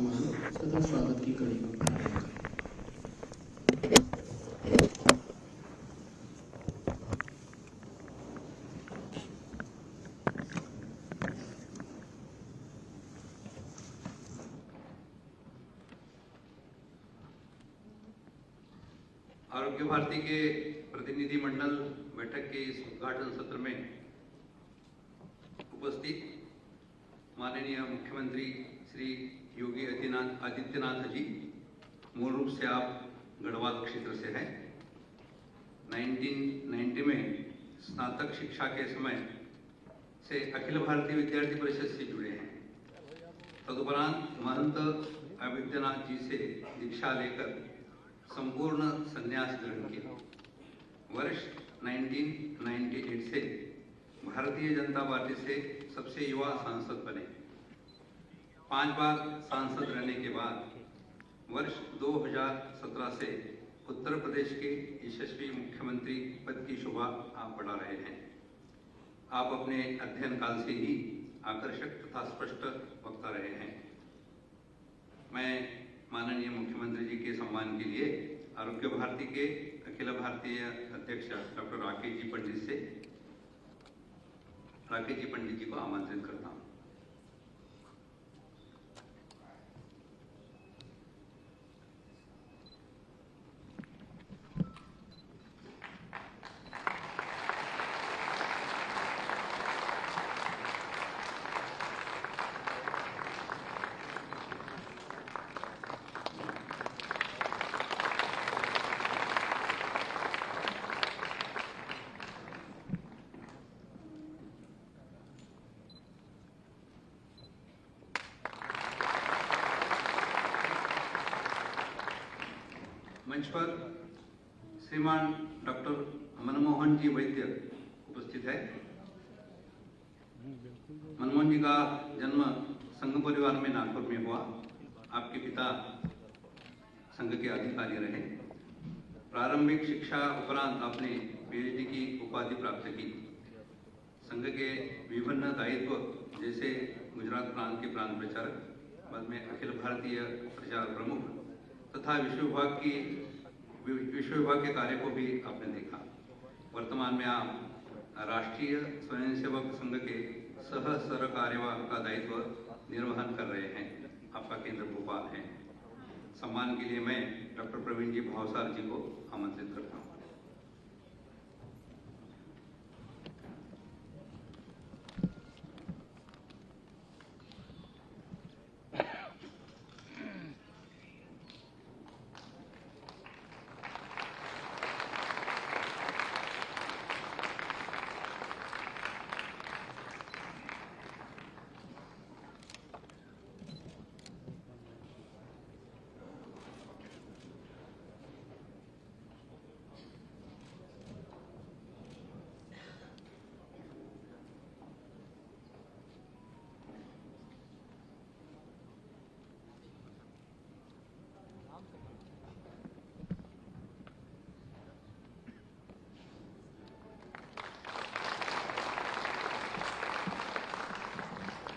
सम्मान तथा स्वागत की कड़ी का प्रारंभ करें। आरोग्य भारती के प्रतिनिधि मंडल बैठक के इस उद्घाटन सत्र में उपस्थित माननीय मुख्यमंत्री श्री योगी आदित्यनाथ जी, मूल रूप से आप गढ़वाल क्षेत्र से हैं। 1990 में स्नातक शिक्षा के समय से अखिल भारतीय विद्यार्थी परिषद से जुड़े हैं। तदुपरांत महंत आदित्यनाथ जी से दीक्षा लेकर संपूर्ण संन्यास ग्रहण किया। वर्ष 1998 से भारतीय जनता पार्टी से सबसे युवा सांसद बने। 5 बार सांसद रहने के बाद वर्ष 2017 से उत्तर प्रदेश के यशस्वी मुख्यमंत्री पद की शोभा आप बढ़ा रहे हैं। आप अपने अध्ययन काल से ही आकर्षक तथा स्पष्ट वक्ता रहे हैं। मैं माननीय मुख्यमंत्री जी के सम्मान के लिए आरोग्य भारती के अखिल भारतीय अध्यक्ष डॉक्टर राकेश जी पंडित जी को आमंत्रित करता हूं। मंच पर श्रीमान डॉक्टर मनमोहन जी वैद्य उपस्थित है। मनमोहन जी का जन्म संघ परिवार में नागपुर में हुआ। आपके पिता संघ के अधिकारी रहे। प्रारंभिक शिक्षा उपरांत आपने पीएचडी की उपाधि प्राप्त की। संघ के विभिन्न दायित्व जैसे गुजरात प्रांत के प्रांत प्रचारक, बाद में अखिल भारतीय प्रचार प्रमुख तथा विश्व विभाग के कार्य को भी आपने देखा। वर्तमान में आप राष्ट्रीय स्वयंसेवक संघ के सह कार्यवाह का दायित्व निर्वहन कर रहे हैं। आपका केंद्र भोपाल है। सम्मान के लिए मैं डॉक्टर प्रवीण जी भावसार जी को आमंत्रित करता हूँ।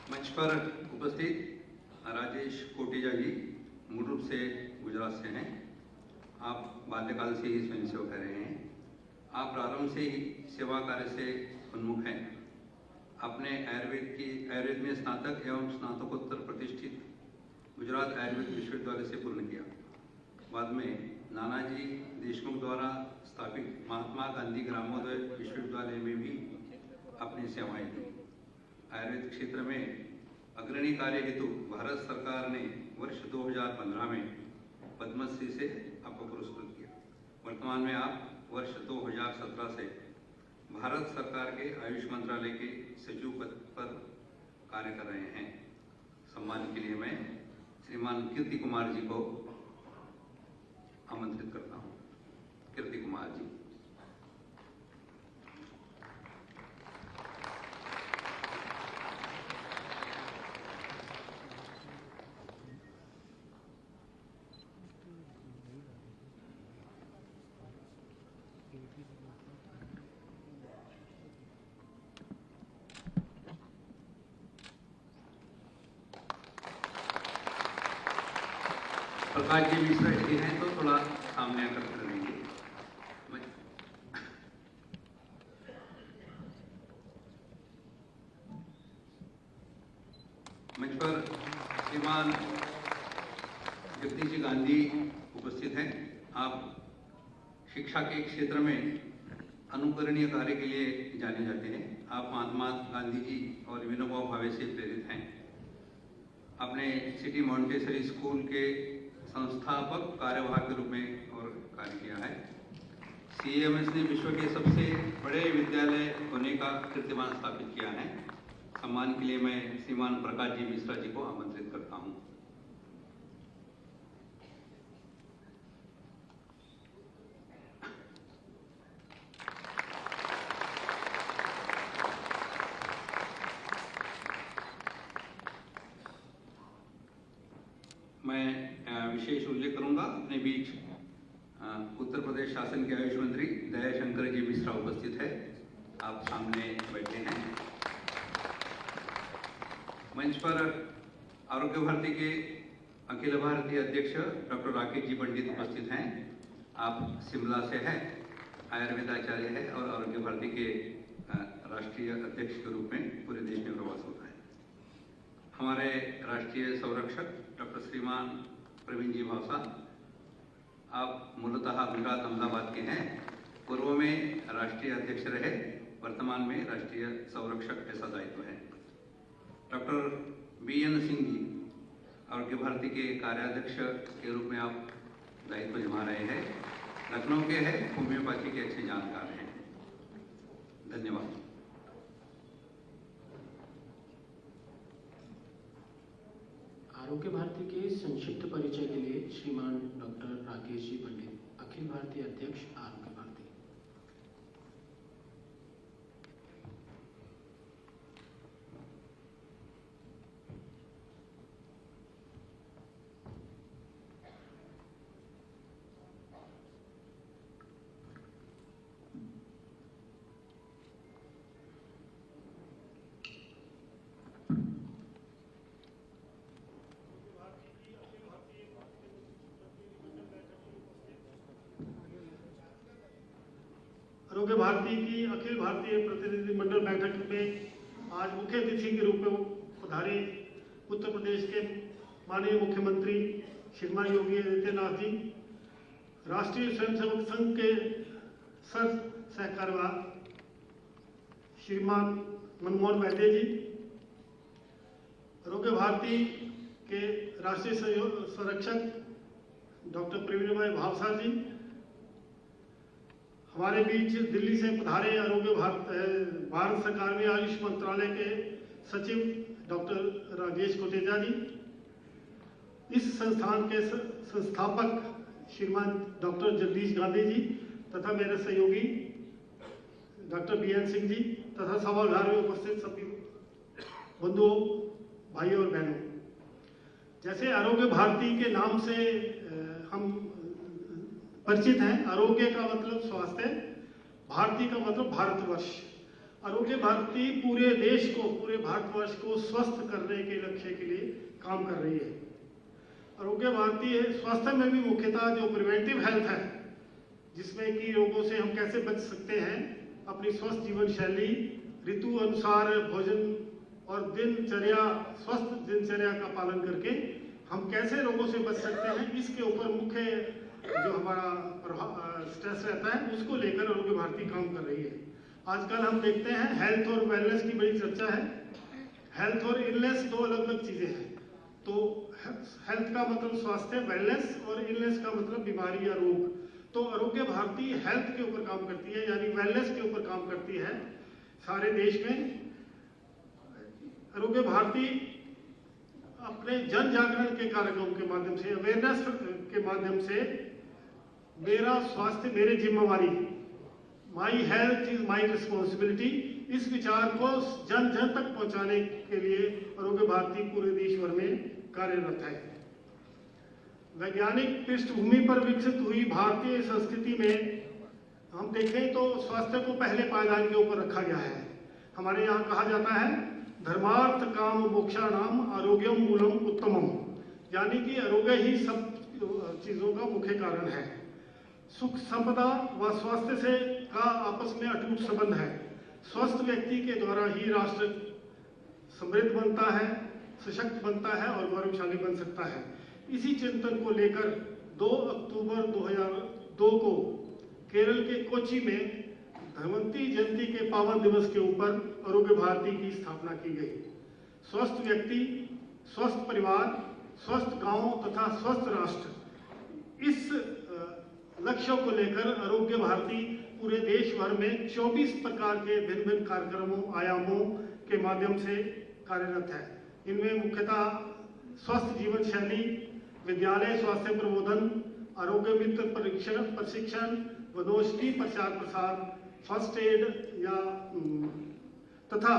मंच पर उपस्थित राजेश कोटेजा जी मूल रूप से गुजरात से हैं। आप बाल्यकाल से ही स्वयंसेवक रहे हैं। आप प्रारंभ से ही सेवा कार्य से उन्मुख हैं। आपने आयुर्वेद में स्नातक एवं स्नातकोत्तर प्रतिष्ठित गुजरात आयुर्वेद विश्वविद्यालय से पूर्ण किया। बाद में नानाजी देशमुख द्वारा स्थापित महात्मा गांधी ग्रामोदय विश्वविद्यालय में भी अपनी सेवाएं दी। आयुर्वेद क्षेत्र में अग्रणी कार्य हेतु भारत सरकार ने वर्ष 2015 में पद्मश्री से आपको पुरस्कृत किया। वर्तमान में आप वर्ष 2017 से भारत सरकार के आयुष मंत्रालय के सचिव पद पर कार्य कर रहे हैं। सम्मान के लिए मैं श्रीमान कीर्ति कुमार जी को आमंत्रित करता हूँ। कीर्ति कुमार जी। प्रकाश जी मिश्रा जी हैं तो थोड़ा सामने आकर कर लेंगे। मंच पर श्रीमान जगदीश जी गांधी उपस्थित हैं। आप शिक्षा के क्षेत्र में अनुकरणीय कार्य के लिए जाने जाते हैं। आप महात्मा गांधी जी और विनोबा भावे से प्रेरित हैं। आपने सिटी मॉन्टेसरी स्कूल के संस्थापक कार्यवाहक के रूप में और कार्य किया है। CMS ने विश्व के सबसे बड़े विद्यालय होने का कीर्तिमान स्थापित किया है। सम्मान के लिए मैं श्रीमान प्रकाश जी मिश्रा जी को आमंत्रित करता हूं। मैं विशेष उल्लेख करूंगा, अपने बीच उत्तर प्रदेश शासन के आयुष मंत्री दयाशंकर जी मिश्रा उपस्थित है। आप सामने बैठे हैं। मंच पर आरोग्य भारती के अखिल भारतीय अध्यक्ष डॉक्टर राकेश जी पंडित उपस्थित हैं। आप शिमला से हैं, आयुर्वेदाचार्य है और आरोग्य भारती के राष्ट्रीय अध्यक्ष के रूप में पूरे देश में प्रवास होता है। हमारे राष्ट्रीय संरक्षक डॉक्टर श्रीमान प्रवीण जी भावसा, आप मूलतः गुजरात अहमदाबाद के हैं। पूर्व में राष्ट्रीय अध्यक्ष रहे, वर्तमान में राष्ट्रीय संरक्षक ऐसा दायित्व है। डॉक्टर BN सिंह जी आरोग्य भारती के कार्याध्यक्ष के रूप में आप दायित्व निभा रहे हैं। लखनऊ के हैं, होम्योपैथी के अच्छे जानकार हैं। धन्यवाद। आरोग्य भारती के संक्षिप्त परिचय के लिए श्रीमान डॉक्टर राकेश जी पंडित, अखिल भारतीय अध्यक्ष आरोग्य भारती। आरोग्य भारती की अखिल भारतीय प्रतिनिधिमंडल बैठक में आज मुख्य अतिथि के रूप में पधारे उत्तर प्रदेश के माननीय मुख्यमंत्री श्रीमान योगी आदित्यनाथ जी, राष्ट्रीय स्वयंसेवक संघ के सर सहकार्यवाह श्रीमान मनमोहन वैद्य जी, आरोग्य भारती के राष्ट्रीय संरक्षक डॉक्टर प्रवीण भाई भावसा जी, हमारे बीच दिल्ली से पधारे आरोग्य भारत सरकार में आयुष मंत्रालय के सचिव डॉक्टर राजेश कोटेचा जी, इस संस्थान के संस्थापक श्रीमान डॉक्टर जगदीश गांधी जी तथा मेरे सहयोगी डॉक्टर BN सिंह जी तथा सभागार में उपस्थित सभी बंधुओं, भाइयों और बहनों, जैसे आरोग्य भारती के नाम से हम परिचित हैं। आरोग्य का मतलब स्वास्थ्य, भारती का मतलब भारतवर्ष। आरोग्य भारती पूरे देश को, पूरे भारतवर्ष को स्वस्थ करने के लक्ष्य के लिए काम कर रही है। आरोग्य भारती स्वास्थ्य में भी मुख्यतः जो प्रिवेंटिव हेल्थ है, जिसमें कि रोगों से हम कैसे बच सकते हैं, अपनी स्वस्थ जीवन शैली, ऋतु अनुसार भोजन और दिनचर्या, स्वस्थ दिनचर्या का पालन करके हम कैसे रोगों से बच सकते हैं, इसके ऊपर मुख्य जो हमारा स्ट्रेस रहता है, उसको लेकर आरोग्य भारती काम कर रही है। आजकल हम देखते हैं हेल्थ और वेलनेस की बड़ी चर्चा है। हेल्थ और इलनेस दो अलग अलग चीजें हैं। तो हेल्थ का मतलब स्वास्थ्य, वेलनेस, और इलनेस का मतलब बीमारी या रोग। तो आरोग्य भारती हेल्थ के ऊपर काम करती है, यानी वेलनेस के ऊपर काम करती है सारे देश में। आरोग्य भारती अपने जन जागरण के कार्यक्रम के माध्यम से, अवेयरनेस के माध्यम से मेरा स्वास्थ्य मेरी जिम्मेवारी, my health is my responsibility, इस विचार को जन जन तक पहुंचाने के लिए आरोग्य भारती पूरे देश भर में कार्यरत है। वैज्ञानिक पृष्ठभूमि पर विकसित हुई भारतीय संस्कृति में हम देखें तो स्वास्थ्य को पहले पायदान के ऊपर रखा गया है। हमारे यहाँ कहा जाता है धर्मार्थ काम मोक्षाणाम आरोग्यम मूलम उत्तमम, यानी कि आरोग्य ही सब चीजों का मुख्य कारण है। सुख संपदा व स्वास्थ्य से का आपस में अटूट संबंध है। स्वस्थ व्यक्ति के द्वारा ही राष्ट्र समृद्ध बनता है, सशक्त बनता है और गौरवशाली बन सकता है। इसी चिंतन को लेकर 2 अक्टूबर 2002 को केरल के कोच्चि में धन्वंतरी जयंती के पावन दिवस के ऊपर आरोग्य भारती की स्थापना की गई। स्वस्थ व्यक्ति, स्वस्थ परिवार, स्वस्थ गांव तथा स्वस्थ राष्ट्र, इस लक्ष्यों को लेकर आरोग्य भारती पूरे देश भर में 24 प्रकार के भिन्न भिन्न कार्यक्रमों आयामों के माध्यम से कार्यरत है। इनमें मुख्यतः स्वस्थ जीवन शैली, विद्यालय स्वास्थ्य प्रबोधन, आरोग्य मित्र प्रशिक्षण, वनौषधि प्रचार प्रसार, फर्स्ट एड या तथा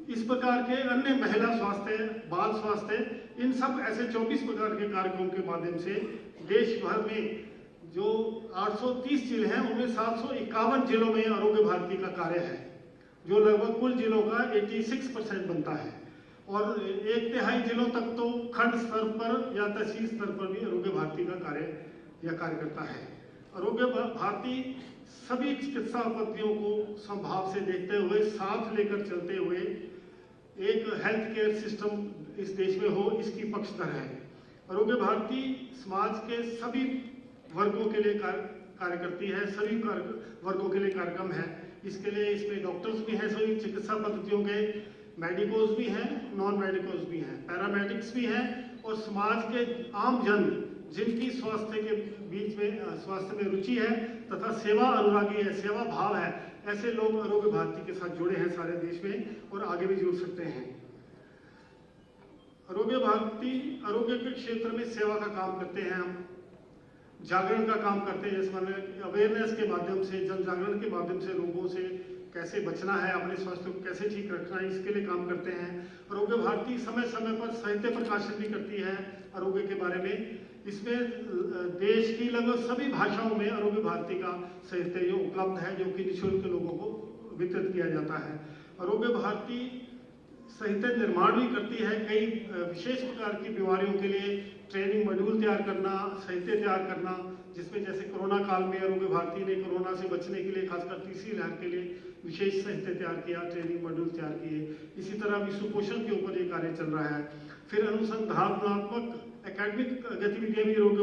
इस प्रकार के अन्य महिला स्वास्थ्य, बाल स्वास्थ्य, इन सब ऐसे 24 प्रकार के कार्यक्रमों के माध्यम से देश भर में जो 830 जिले हैं उनमें 751 जिलों में आरोग्य भारती का कार्य है, जो लगभग कुल जिलों का 86% बनता है। और 1/3 जिलों तक तो खंड स्तर पर या तहसील स्तर पर भी आरोग्य भारती का कार्य करता है। आरोग्य भारती सभी चिकित्सा पद्धतियों को समभाव से देखते हुए, साथ लेकर चलते हुए एक हेल्थ केयर सिस्टम इस देश में हो, इसकी पक्षधर है। आरोग्य भारती समाज के सभी वर्गों के लिए कार्य करती है, सभी वर्गों के लिए कार्यक्रम है। इसके लिए इसमें डॉक्टर्स भी हैं, सभी चिकित्सा पद्धतियों के, मेडिकोज भी हैं, नॉन मेडिकोज भी हैं, पैरामेडिक्स भी हैं, और समाज के आम जन जिनकी स्वास्थ्य के बीच में स्वास्थ्य में रुचि है तथा सेवा अनुरागी है, सेवा भाव है, ऐसे लोग आरोग्य भारती के साथ जुड़े हैं सारे देश में और आगे भी जुड़ सकते हैं। आरोग्य भारती आरोग्य के क्षेत्र में सेवा का काम करते हैं। हम जागरण का काम करते हैं, जैसे अवेयरनेस के माध्यम से, जन जागरण के माध्यम से लोगों से कैसे बचना है, अपने स्वास्थ्य को कैसे ठीक रखना है, इसके लिए काम करते हैं। आरोग्य भारती समय समय पर साहित्य प्रकाशन भी करती है आरोग्य के बारे में। इसमें देश की लगभग सभी भाषाओं में आरोग्य भारती का साहित्य उपलब्ध है, जो कि निःशुल्क लोगों को वितरित किया जाता है। आरोग्य भारती साहित्य निर्माण भी करती है। कई विशेष प्रकार की बीमारियों के लिए ट्रेनिंग मॉड्यूल तैयार करना, साहित्य तैयार करना, जिसमें जैसे कोरोना काल में आरोग्य भारती ने कोरोना से बचने के लिए, खासकर तीसरी लहर के लिए विशेष साहित्य तैयार किया, ट्रेनिंग मॉड्यूल तैयार किए। इसी तरह विश्व पोषण के ऊपर ये कार्य चल रहा है। फिर अनुसंधानात्मक एकेडमिक गतिविधियां भी आरोग्य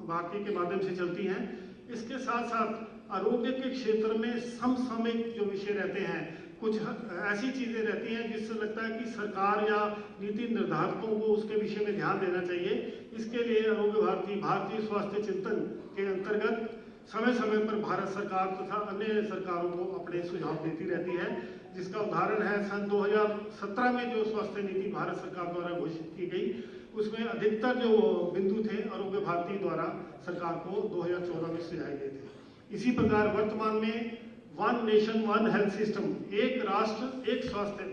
भारती के माध्यम से चलती हैं। इसके साथ साथ आरोग्य के क्षेत्र में समसामयिक जो विषय रहते हैं, कुछ ऐसी चीजें रहती हैं जिससे लगता है कि सरकार या नीति निर्धारकों को उसके विषय में ध्यान देना चाहिए। इसके लिए आरोग्य भारती भारतीय स्वास्थ्य चिंतन के अंतर्गत समय समय पर भारत सरकार तथा अन्य सरकारों को अपने सुझाव देती रहती है, जिसका उदाहरण है सन 2017 में जो स्वास्थ्य नीति भारत सरकार द्वारा घोषित की गई, उसमें अधिकतर जो बिंदु थे आरोग्य भारती द्वारा सरकार को 2014 में सुझाए गए थे। इसी प्रकार वर्तमान में one nation one health system, एक राष्ट्र एक स्वास्थ्य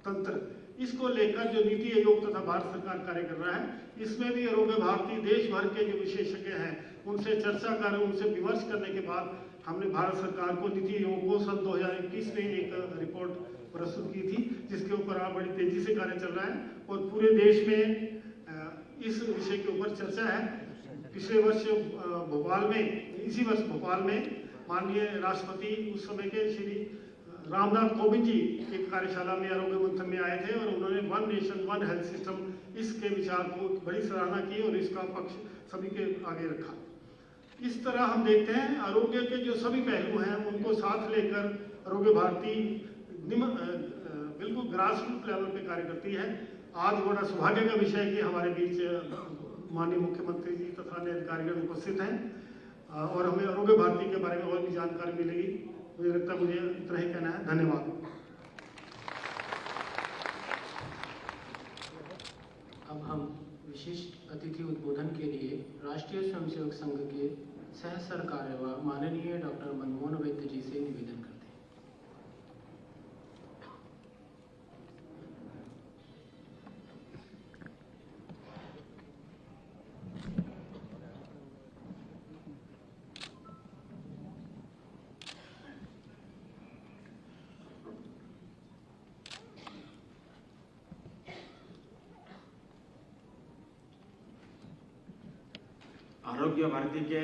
तंत्र, इसको लेकर जो नीति आयोग तथा भारत सरकार कार्य कर रहा है, इसमें भी आरोग्य भारती देश भर के जो विशेषज्ञ हैं उनसे चर्चा कर, उनसे विमर्श करने के बाद हमने भारत सरकार को, नीति आयोग को सन 2021 में एक रिपोर्ट प्रस्तुत की थी, जिसके ऊपर आप बड़ी तेजी से कार्य चल रहा है और पूरे देश में इस विषय के ऊपर चर्चा है। पिछले वर्ष भोपाल में, इसी वर्ष भोपाल में माननीय राष्ट्रपति उस समय के श्री रामनाथ कोविंद जी एक कार्यशाला में आरोग्य मंथन में आए थे और उन्होंने one nation one health system, इसके विचार को बड़ी सराहना की और इसका पक्ष सभी के आगे रखा। इस तरह हम देखते हैं आरोग्य के जो सभी पहलू हैं उनको साथ लेकर आरोग्य भारती बिल्कुल ग्रासरूट लेवल पे कार्य करती है। आज बड़ा सौभाग्य का विषय है कि हमारे बीच माननीय मुख्यमंत्री जी तथा अन्य अधिकारीगण उपस्थित हैं और हमें आरोग्य भारती के बारे में और भी जानकारी मिलेगी। मुझे लगता है मुझे इतना ही कहना है। धन्यवाद। अब हम विशिष्ट अतिथि उद्बोधन के लिए राष्ट्रीय स्वयंसेवक संघ के सह सरकार्यवाह माननीय डॉक्टर मनमोहन वैद्य जी से निवेदन करते हैं। आरोग्य भारती के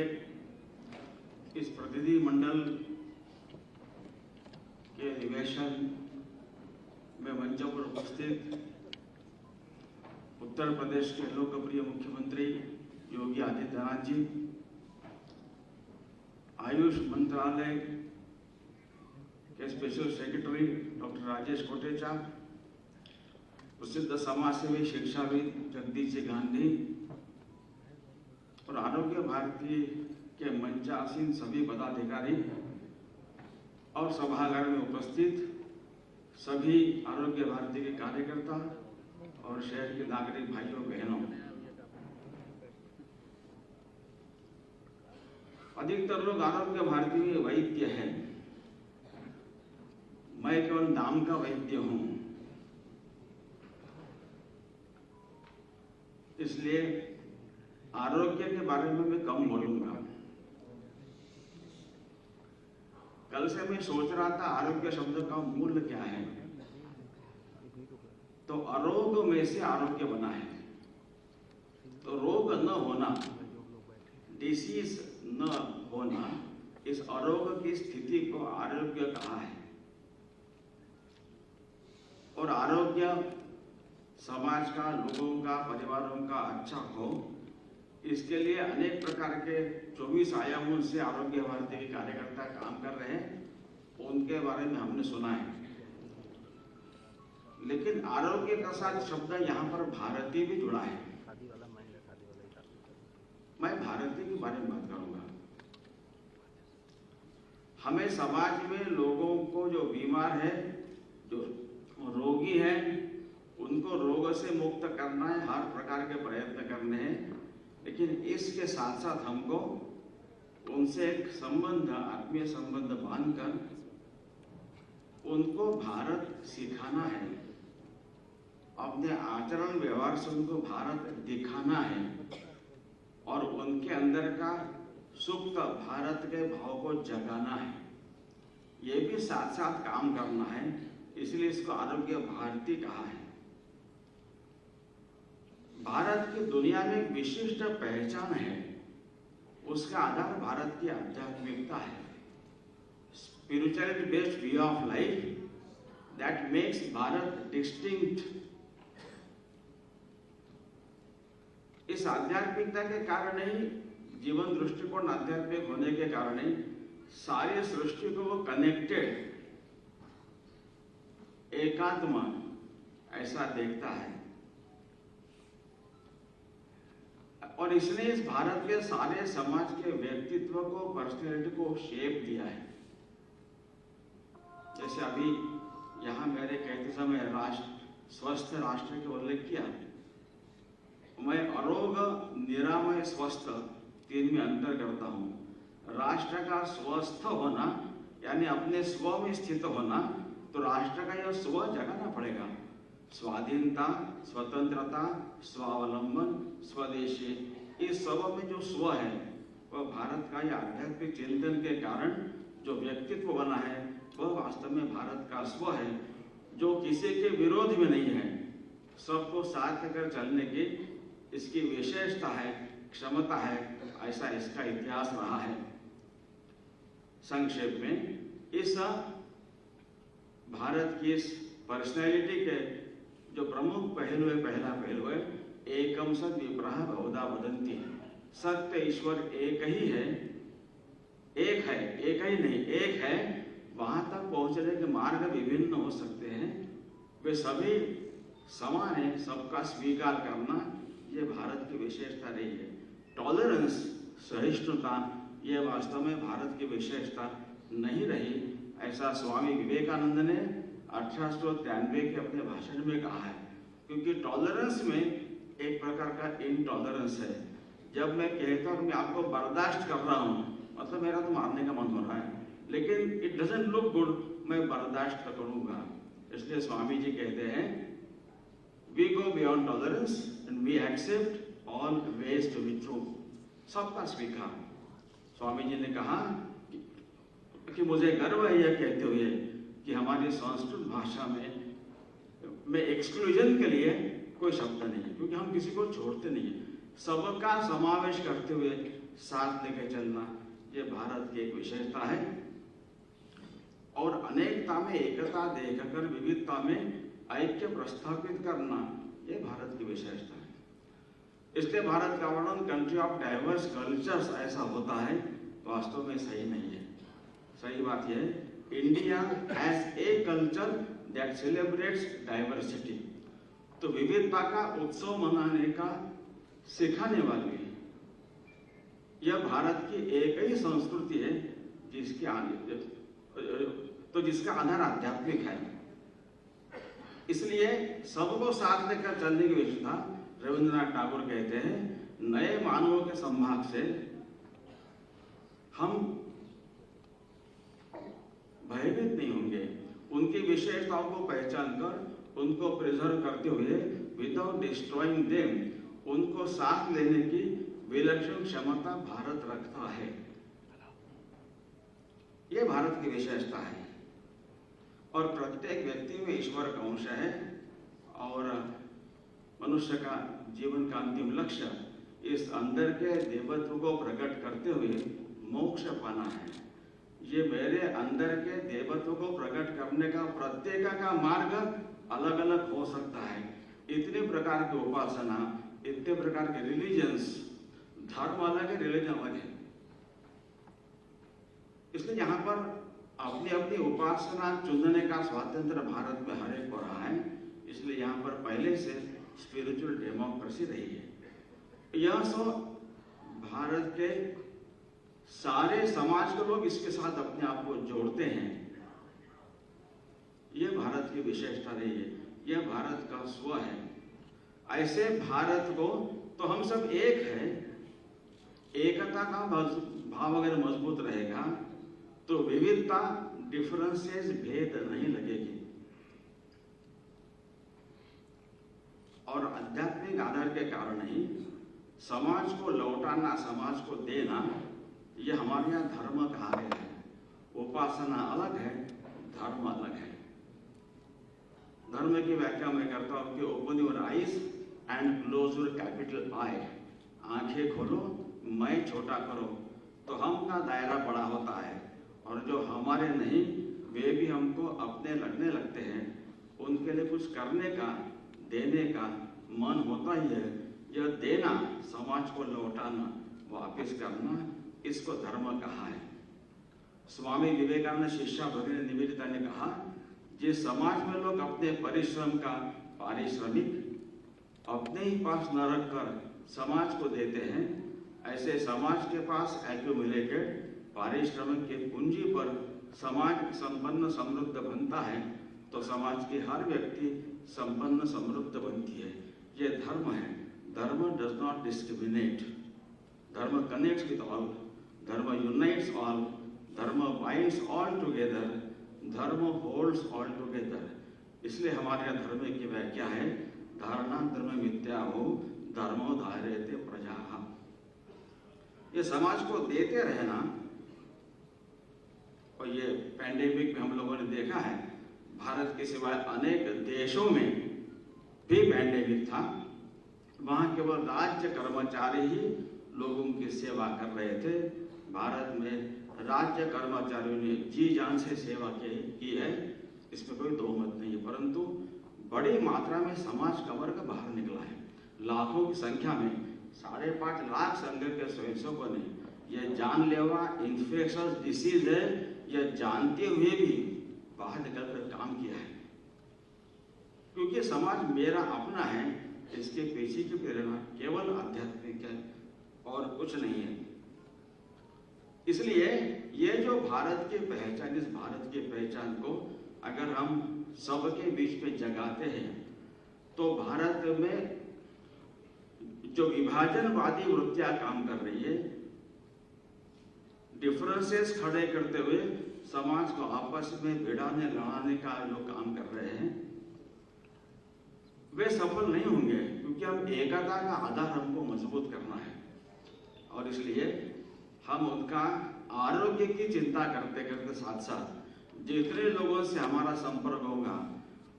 इस प्रतिनिधि मंडल के निवेशन में मंच पर उपस्थित उत्तर प्रदेश के लोकप्रिय मुख्यमंत्री योगी आदित्यनाथ जी, आयुष मंत्रालय के special secretary doctor Rajesh Kotecha, प्रसिद्ध समाजसेवी शिक्षाविद जगदीश जी गांधी और आरोग्य भारती के मंचासीन सभी पदाधिकारी और सभागार में उपस्थित सभी आरोग्य भारती के कार्यकर्ता और शहर के नागरिक भाइयों बहनों, अधिकतर लोग आरोग्य भारती में वैद्य हैं। मैं केवल नाम का वैद्य हूं, इसलिए आरोग्य के बारे में मैं कम बोलूंगा। कल से मैं सोच रहा था आरोग्य शब्द का मूल क्या है, तो अरोग में से आरोग्य बना है। तो रोग न होना, डिसीज न होना, इस अरोग की स्थिति को आरोग्य कहा है। और आरोग्य समाज का, लोगों का, परिवारों का अच्छा हो, इसके लिए अनेक प्रकार के 24 आयामों से आरोग्य भारती के कार्यकर्ता काम कर रहे हैं, उनके बारे में हमने सुना है। लेकिन आरोग्य का साथ शब्द यहाँ पर भारती भी जुड़ा है। मैं भारती के बारे में बात करूंगा। हमें समाज में लोगों को जो बीमार है, जो रोगी है, उनको रोग से मुक्त करना है, हर प्रकार के प्रयत्न करने हैं। लेकिन इसके साथ साथ हमको उनसे एक संबंध, आत्मीय संबंध बांधकर उनको भारत सिखाना है, अपने आचरण व्यवहार से उनको भारत दिखाना है और उनके अंदर का सुप्त भारत के भाव को जगाना है। ये भी साथ साथ काम करना है, इसलिए इसको आरोग्य भारती कहा है। भारत की दुनिया में एक विशिष्ट पहचान है, उसका आधार भारत की आध्यात्मिकता है। Spirituality based way of life that makes Bharat distinct. इस आध्यात्मिकता के कारण ही, जीवन दृष्टिकोण आध्यात्मिक होने के कारण ही सारी सृष्टि को वो कनेक्टेड, एकात्म ऐसा देखता है। और इसने इस भारत के सारे समाज के व्यक्तित्व को, पर्सनैलिटी को शेप दिया है। जैसे अभी यहाँ मेरे कहते समय स्वस्थ राष्ट्र के उल्लेख किया, मैं अरोग, निरामय, स्वस्थ तीन में अंतर करता हूँ। राष्ट्र का स्वस्थ होना यानी अपने स्व में स्थित होना, तो राष्ट्र का यह स्व जगाना पड़ेगा। स्वाधीनता, स्वतंत्रता, स्वावलंबन, स्वदेशी, इस सब में जो स्व है वह भारत का यह आध्यात्मिक चिंतन के कारण जो व्यक्तित्व बना है वह वास्तव में भारत का स्व है, जो किसी के विरोध में नहीं है, सबको साथ लेकर चलने की इसकी विशेषता है, क्षमता है। ऐसा इसका इतिहास रहा है। संक्षेप में इस भारत की इस पर्सनैलिटी के जो प्रमुख पहलू है, पहला पहलू है एकम सद विप्रह बहुधा वदन्ति। सत्य ईश्वर एक ही है, एक है, एक ही नहीं, एक है। वहां तक पहुंचने के मार्ग विभिन्न हो सकते हैं, वे सभी समान है। सबका स्वीकार करना ये भारत की विशेषता रही है। टॉलरेंस, सहिष्णुता, ये वास्तव में भारत की विशेषता नहीं रही। ऐसा स्वामी विवेकानंद ने 1893 के अपने भाषण में कहा है। क्योंकि टॉलरेंस में एक प्रकार का इनटॉलरेंस है। जब मैं कहता हूँ मैं आपको बर्दाश्त कर रहा हूँ, मतलब मेरा तो मारने का मन हो रहा है, लेकिन इट डजंट लुक गुड, मैं बर्दाश्त करूंगा। इसलिए स्वामी जी कहते हैं we go beyond tolerance and we accept all ways to be true. सबका स्वीकार। स्वामी जी ने कहा कि मुझे गर्व है यह कहते हुए कि हमारी संस्कृत भाषा में एक्सक्लूजन के लिए कोई शब्द नहीं है, क्योंकि हम किसी को छोड़ते नहीं है। सबका समावेश करते हुए साथ लेकर चलना, ये भारत की एक विशेषता है। और अनेकता में एकता देखकर विविधता में ऐक्य प्रस्थापित करना, ये भारत की विशेषता है। इसलिए भारत का वर्णन कंट्री ऑफ डाइवर्स कल्चर्स ऐसा होता है, वास्तव में सही नहीं है। सही बात यह है, India has a culture that celebrates diversity. तो विविधता का उत्सव मनाने का सिखाने वाली है। यह भारत की एक ही संस्कृति है जिसका आधार आध्यात्मिक है। इसलिए सबको साथ लेकर चलने की विशेषता, रविंद्रनाथ टैगोर कहते हैं, नए मानवों के संभाग से हम भयभीत नहीं होंगे। उनकी विशेषताओं को पहचान कर उनको प्रिजर्व करते हुए विदाउट डिस्ट्रॉइंग देम, उनको साथ लेने की विलक्षण क्षमता भारत रखता है। यह भारत की विशेषता है। और प्रत्येक व्यक्ति में ईश्वर का अंश है और मनुष्य का जीवन का अंतिम लक्ष्य इस अंदर के देवत्व को प्रकट करते हुए मोक्ष पाना है। ये मेरे अंदर के देवत्व को प्रकट करने का प्रत्येक का मार्ग अलग अलग हो सकता है। इतने प्रकार की उपासना, इतने प्रकार के रिलीजन्स, धर्म अलग है, रिलीजन अलग है। इसलिए यहाँ पर अपनी अपनी उपासना चुनने का स्वातंत्र भारत में हर एक को रहा है। इसलिए यहाँ पर पहले से स्पिरिचुअल डेमोक्रेसी रही है। यह सो भारत के सारे समाज के लोग इसके साथ अपने आप को जोड़ते हैं। यह भारत की विशेषता रही है, यह भारत का स्व है। ऐसे भारत को तो हम सब एक है। एकता का भाव अगर मजबूत रहेगा तो विविधता, डिफरेंसेस, भेद नहीं लगेगी। और आध्यात्मिक आधार के कारण ही समाज को लौटाना, समाज को देना, यह हमारे यहाँ धर्म कहा गया है। उपासना अलग है, धर्म अलग है। धर्म की व्याख्या मैं करता हूं कि open your eyes and close your capital I. आंखें खोलो, मैं छोटा करो, तो हम का दायरा बड़ा होता है। और जो हमारे नहीं, वे भी हमको अपने लगने लगते हैं। उनके लिए कुछ करने का, देने का मन होता ही है। यह देना, समाज को लौटाना, वापस करना, इसको धर्म कहा है। स्वामी विवेकानंद शिष्या भगिनी निवेदिता ने कहा, जिस समाज में लोग अपने परिश्रम का पारिश्रमिक अपने ही पास न रखकर समाज को देते हैं, ऐसे समाज के पास एक्यूमुलेटेड पारिश्रमिक के पूंजी पर समाज संपन्न समृद्ध बनता है, तो समाज की हर व्यक्ति संपन्न समृद्ध बनती है। ये धर्म है। धर्म डज नॉट डिस्क्रिमिनेट। धर्म कनेक्ट्स विद ऑल, धर्म यूनाइट्स ऑल, धर्म बाइंड्स ऑल टुगेदर, धर्म होल्ड्स ऑल टुगेदर। इसलिए हमारे यहाँ धर्म की व्याख्या है, धारणा धर्म मिथ्या हो, धर्मो धार्यते प्रजा। ये समाज को देते रहना। और ये पैंडेमिक में हम लोगों ने देखा है, भारत के सिवाय अनेक देशों में भी पैंडेमिक था। वहां केवल राज्य कर्मचारी ही लोगों की सेवा कर रहे थे। भारत में राज्य कर्मचारियों ने जी जान से सेवा की है, इसमें कोई दो मत नहीं है। परंतु बड़ी मात्रा में समाज का वर्ग बाहर निकला है। लाखों की संख्या में 5.5 लाख संघ के स्वयंसेवकों ने यह जानलेवा इन्फेक्शस डिसीज है, यह जानते हुए भी बाहर निकलकर काम किया है। क्योंकि समाज मेरा अपना है, इसके पीछे की प्रेरणा केवल आध्यात्मिक है और कुछ नहीं है। इसलिए ये जो भारत की पहचान, इस भारत की पहचान को अगर हम सबके बीच में जगाते हैं, तो भारत में जो विभाजनवादी वृत्तियां काम कर रही है, डिफरेंसेस खड़े करते हुए समाज को आपस में भिड़ाने लड़ाने का जो काम कर रहे हैं, वे सफल नहीं होंगे। क्योंकि हम एकता का आधार हमको मजबूत करना है। और इसलिए हम उनका आरोग्य की चिंता करते करते साथ साथ जितने लोगों से हमारा संपर्क होगा,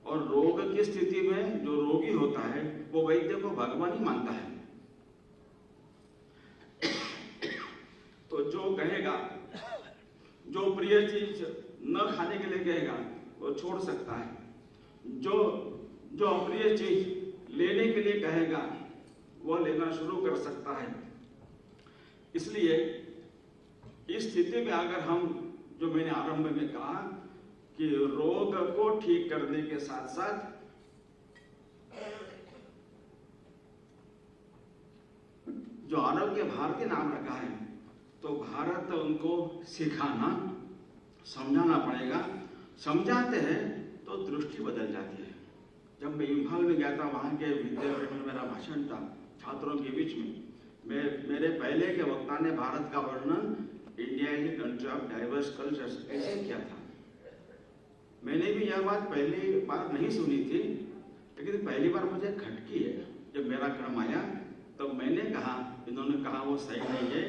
और रोग की स्थिति में जो रोगी होता है वो वैद्य को भगवान ही मानता है। तो जो कहेगा, जो प्रिय चीज न खाने के लिए कहेगा वो छोड़ सकता है, जो अप्रिय चीज लेने के लिए कहेगा वो लेना शुरू कर सकता है। इसलिए इस स्थिति में अगर हम, जो मैंने आरंभ में कहा कि रोग को ठीक करने के साथ साथ जो आरोग्य भारती नाम रखा है, तो भारत उनको सिखाना, समझाना पड़ेगा। समझाते हैं तो दृष्टि बदल जाती है। जब मैं इम्फाल में गया था, वहाँ के विद्यापीठ में मेरा भाषण था छात्रों के बीच में, मेरे पहले के वक्ता ने भारत का वर्णन India is a country of diverse cultures ऐसे किया था। मैंने भी यह बात पहली बार नहीं सुनी थी, लेकिन पहली बार मुझे खटकी है। जब मेरा क्रम आया तो मैंने कहा, इन्होंने कहा वो सही नहीं है,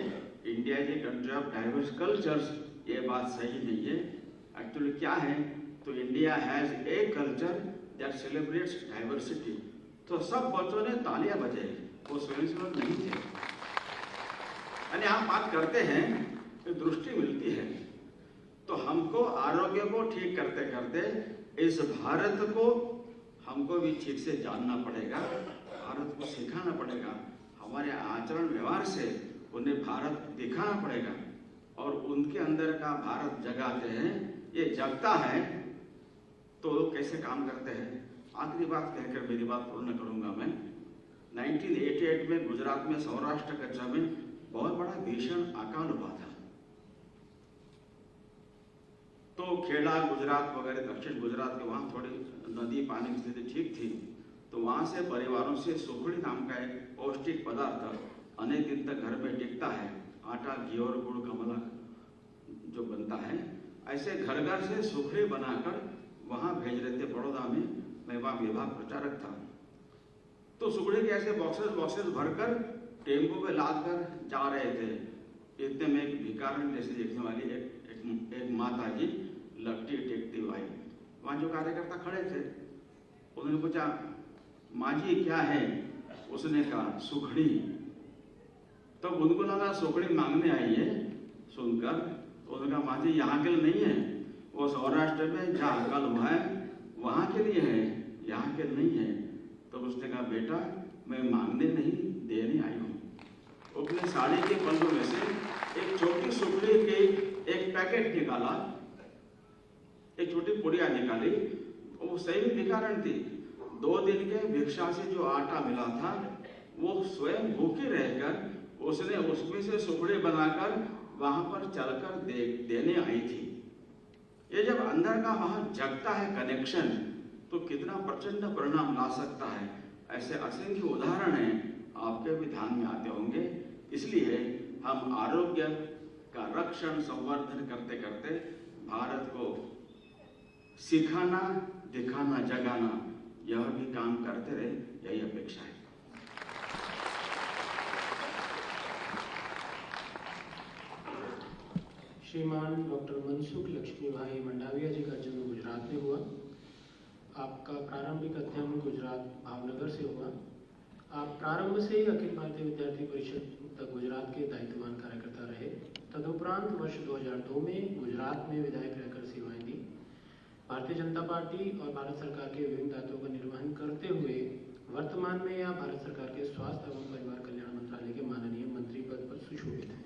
India is a country of diverse cultures, ये बात सही नहीं है। एक्चुअली क्या है, तो India has a culture that celebrates diversity. तो सब बच्चों ने तालियां बजाई, वो स्वयंसेवक नहीं थे। यानी आप बात करते हैं तो दृष्टि मिलती है। तो हमको आरोग्य को ठीक करते करते इस भारत को हमको भी ठीक से जानना पड़ेगा, भारत को सिखाना पड़ेगा, हमारे आचरण व्यवहार से उन्हें भारत दिखाना पड़ेगा। और उनके अंदर का भारत जगाते हैं, ये जगता है तो कैसे काम करते हैं। आखिरी बात कहकर मेरी बात पूर्ण करूंगा मैं। 1988 में गुजरात में सौराष्ट्र कच्छ में बहुत बड़ा भीषण अकाल हुआ था। तो खेड़ा गुजरात वगैरह दक्षिण गुजरात के वहां थोड़ी नदी पानी की स्थिति ठीक थी, तो वहां से परिवारों से सुखड़ी नाम का एक पौष्टिक पदार्थ अनेक दिन तक घर में टिकता है, आटा घी और गुड़ का मला जो बनता है, ऐसे घर घर से सुखड़ी बनाकर वहां भेज रहे थे बड़ौदा में। मैं वहां विभाग प्रचारक था। तो सुखड़ी के ऐसे बॉक्सेस भरकर टेम्पो पे लाद कर जा रहे थे। इतने में एक भिखारन जैसे देखने वाली एक माता जी लकड़ी टेकती हुई आई। वहां जो कार्यकर्ता खड़े थे, उन्होंने पूछा, माँ जी क्या है? उसने कहा सुखड़ी। तो उनको लगा सुखड़ी मांगने आई है। सुनकर उन्होंने कहा, माँ जी यहाँ के लिए नहीं है, वो सौराष्ट्र में जहाँ अकाल हुआ है वहां के लिए है, यहाँ के नहीं है। तो उसने कहा, बेटा मैं मांगने नहीं देने आई हूँ। अपने साड़ी के पल्लू में से एक छोटी सुखड़ी के एक पैकेट निकाला, एक छोटी पुड़िया निकाली। वो सही में भिखारन थी। 2 दिन के भिक्षा से जो आटा मिला था वो स्वयं भूखी रहकर उसने उसमें से सुखड़ी बनाकर वहां पर चलकर देने आई थी। ये जब अंदर का वहां जगता है कनेक्शन, तो कितना प्रचंड परिणाम ला सकता है। ऐसे असंख्य उदाहरण हैं, आपके भी ध्यान में आते होंगे। इसलिए हम आरोग्य का रक्षण संवर्धन करते करते भारत को सिखाना, दिखाना, जगाना, यह भी काम करते रहे, यही अपेक्षा है। श्रीमान डॉक्टर मनसुख लक्ष्मीभाई मंडाविया जी का जन्म गुजरात में हुआ। आपका प्रारंभिक अध्ययन गुजरात भावनगर से हुआ। आप प्रारंभ से ही अखिल भारतीय विद्यार्थी परिषद तक गुजरात के दायित्ववान कार्यकर्ता रहे। तदुपरांत वर्ष 2002 में गुजरात में विधायक रहकर सेवाएं दी। भारतीय जनता पार्टी और भारत सरकार के विभिन्न दायित्वों का निर्वहन करते हुए वर्तमान में आप भारत सरकार के स्वास्थ्य एवं परिवार कल्याण मंत्रालय के माननीय मंत्री पद पर सुशोभित हैं।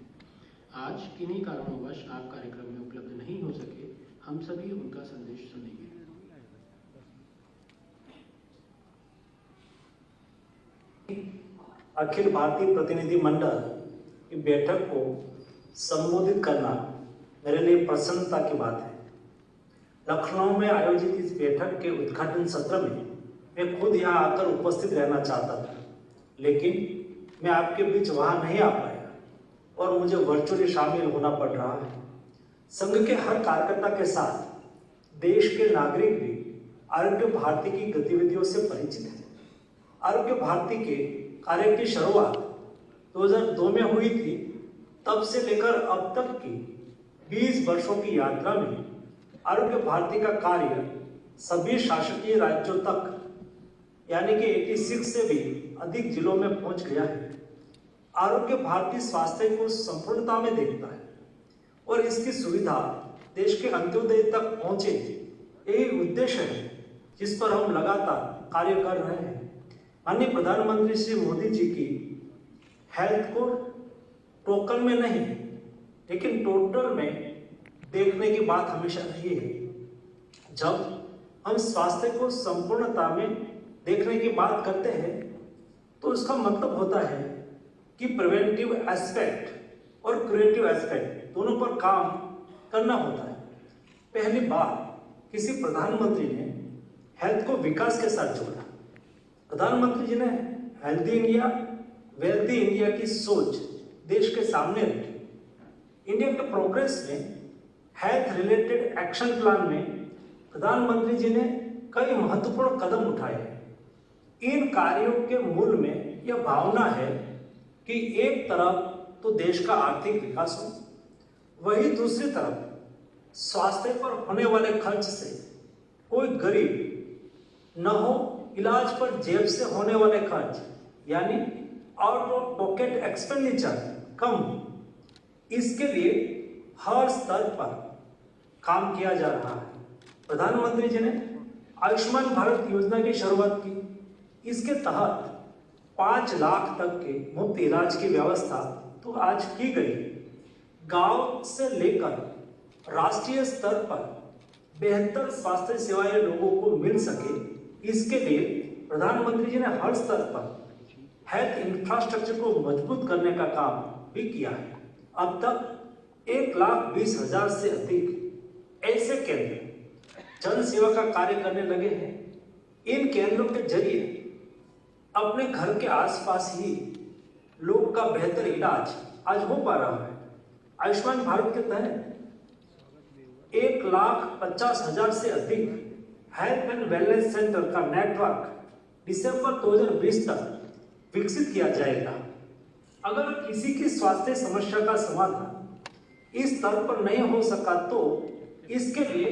आज किन्हीं कारणोंवश आप कार्यक्रम में उपलब्ध नहीं हो सके। हम सभी उनका संदेश सुनेंगे। अखिल भारतीय प्रतिनिधि मंडल की बैठक को संबोधित करना मेरे लिए प्रसन्नता की बात है। लखनऊ में आयोजित इस बैठक के उद्घाटन सत्र में मैं खुद यहाँ आकर उपस्थित रहना चाहता था, लेकिन मैं आपके बीच वहाँ नहीं आ पाया और मुझे वर्चुअली शामिल होना पड़ रहा है। संघ के हर कार्यकर्ता के साथ देश के नागरिक भी आरोग्य भारती की गतिविधियों से परिचित हैं। आरोग्य भारती के कार्य की शुरुआत 2002 में हुई थी। तब से लेकर अब तक की 20 वर्षों की यात्रा में आरोग्य भारती का कार्य सभी शासकीय राज्यों तक यानी कि 86 से भी अधिक जिलों में पहुंच गया है। आरोग्य भारती स्वास्थ्य को संपूर्णता में देखता है और इसकी सुविधा देश के अंत्योदय तक पहुंचे, यही उद्देश्य है जिस पर हम लगातार कार्य कर रहे हैं। माननीय प्रधानमंत्री श्री मोदी जी की हेल्थ को टोकन में नहीं लेकिन टोटल में देखने की बात हमेशा रही है। जब हम स्वास्थ्य को संपूर्णता में देखने की बात करते हैं तो उसका मतलब होता है कि प्रिवेंटिव एस्पेक्ट और क्रिएटिव एस्पेक्ट दोनों पर काम करना होता है। पहली बार किसी प्रधानमंत्री ने हेल्थ को विकास के साथ जोड़ा। प्रधानमंत्री जी ने हेल्दी इंडिया वेल्दी इंडिया की सोच देश के सामने रखी। इंडिया के प्रोग्रेस में हेल्थ रिलेटेड एक्शन प्लान में प्रधानमंत्री जी ने कई महत्वपूर्ण कदम उठाए। इन कार्यों के मूल में यह भावना है कि एक तरफ तो देश का आर्थिक विकास हो, वही दूसरी तरफ स्वास्थ्य पर होने वाले खर्च से कोई गरीब न हो, इलाज पर जेब से होने वाले खर्च यानी आउट ऑफ पॉकेट एक्सपेंडिचर कम हो। इसके लिए हर स्तर पर काम किया जा रहा है। प्रधानमंत्री जी ने आयुष्मान भारत योजना की शुरुआत की। इसके तहत 5 लाख तक के मुफ्त इलाज की व्यवस्था तो आज की गई। गांव से लेकर राष्ट्रीय स्तर पर बेहतर स्वास्थ्य सेवाएं लोगों को मिल सके, इसके लिए प्रधानमंत्री जी ने हर स्तर पर हेल्थ इंफ्रास्ट्रक्चर को मजबूत करने का काम भी किया है। अब तक 1,20,000 से अधिक ऐसे केंद्र जन सेवा का कार्य करने लगे हैं। इन केंद्रों के जरिए अपने घर के आसपास ही लोग का बेहतर इलाज आज हो पा रहा है। आयुष्मान भारत के तहत 1,50,000 से अधिक हेल्थ एंड वेलनेस सेंटर का नेटवर्क दिसंबर 2020 तक विकसित किया जाएगा। अगर किसी की स्वास्थ्य समस्या का समाधान इस स्तर पर नहीं हो सका तो इसके लिए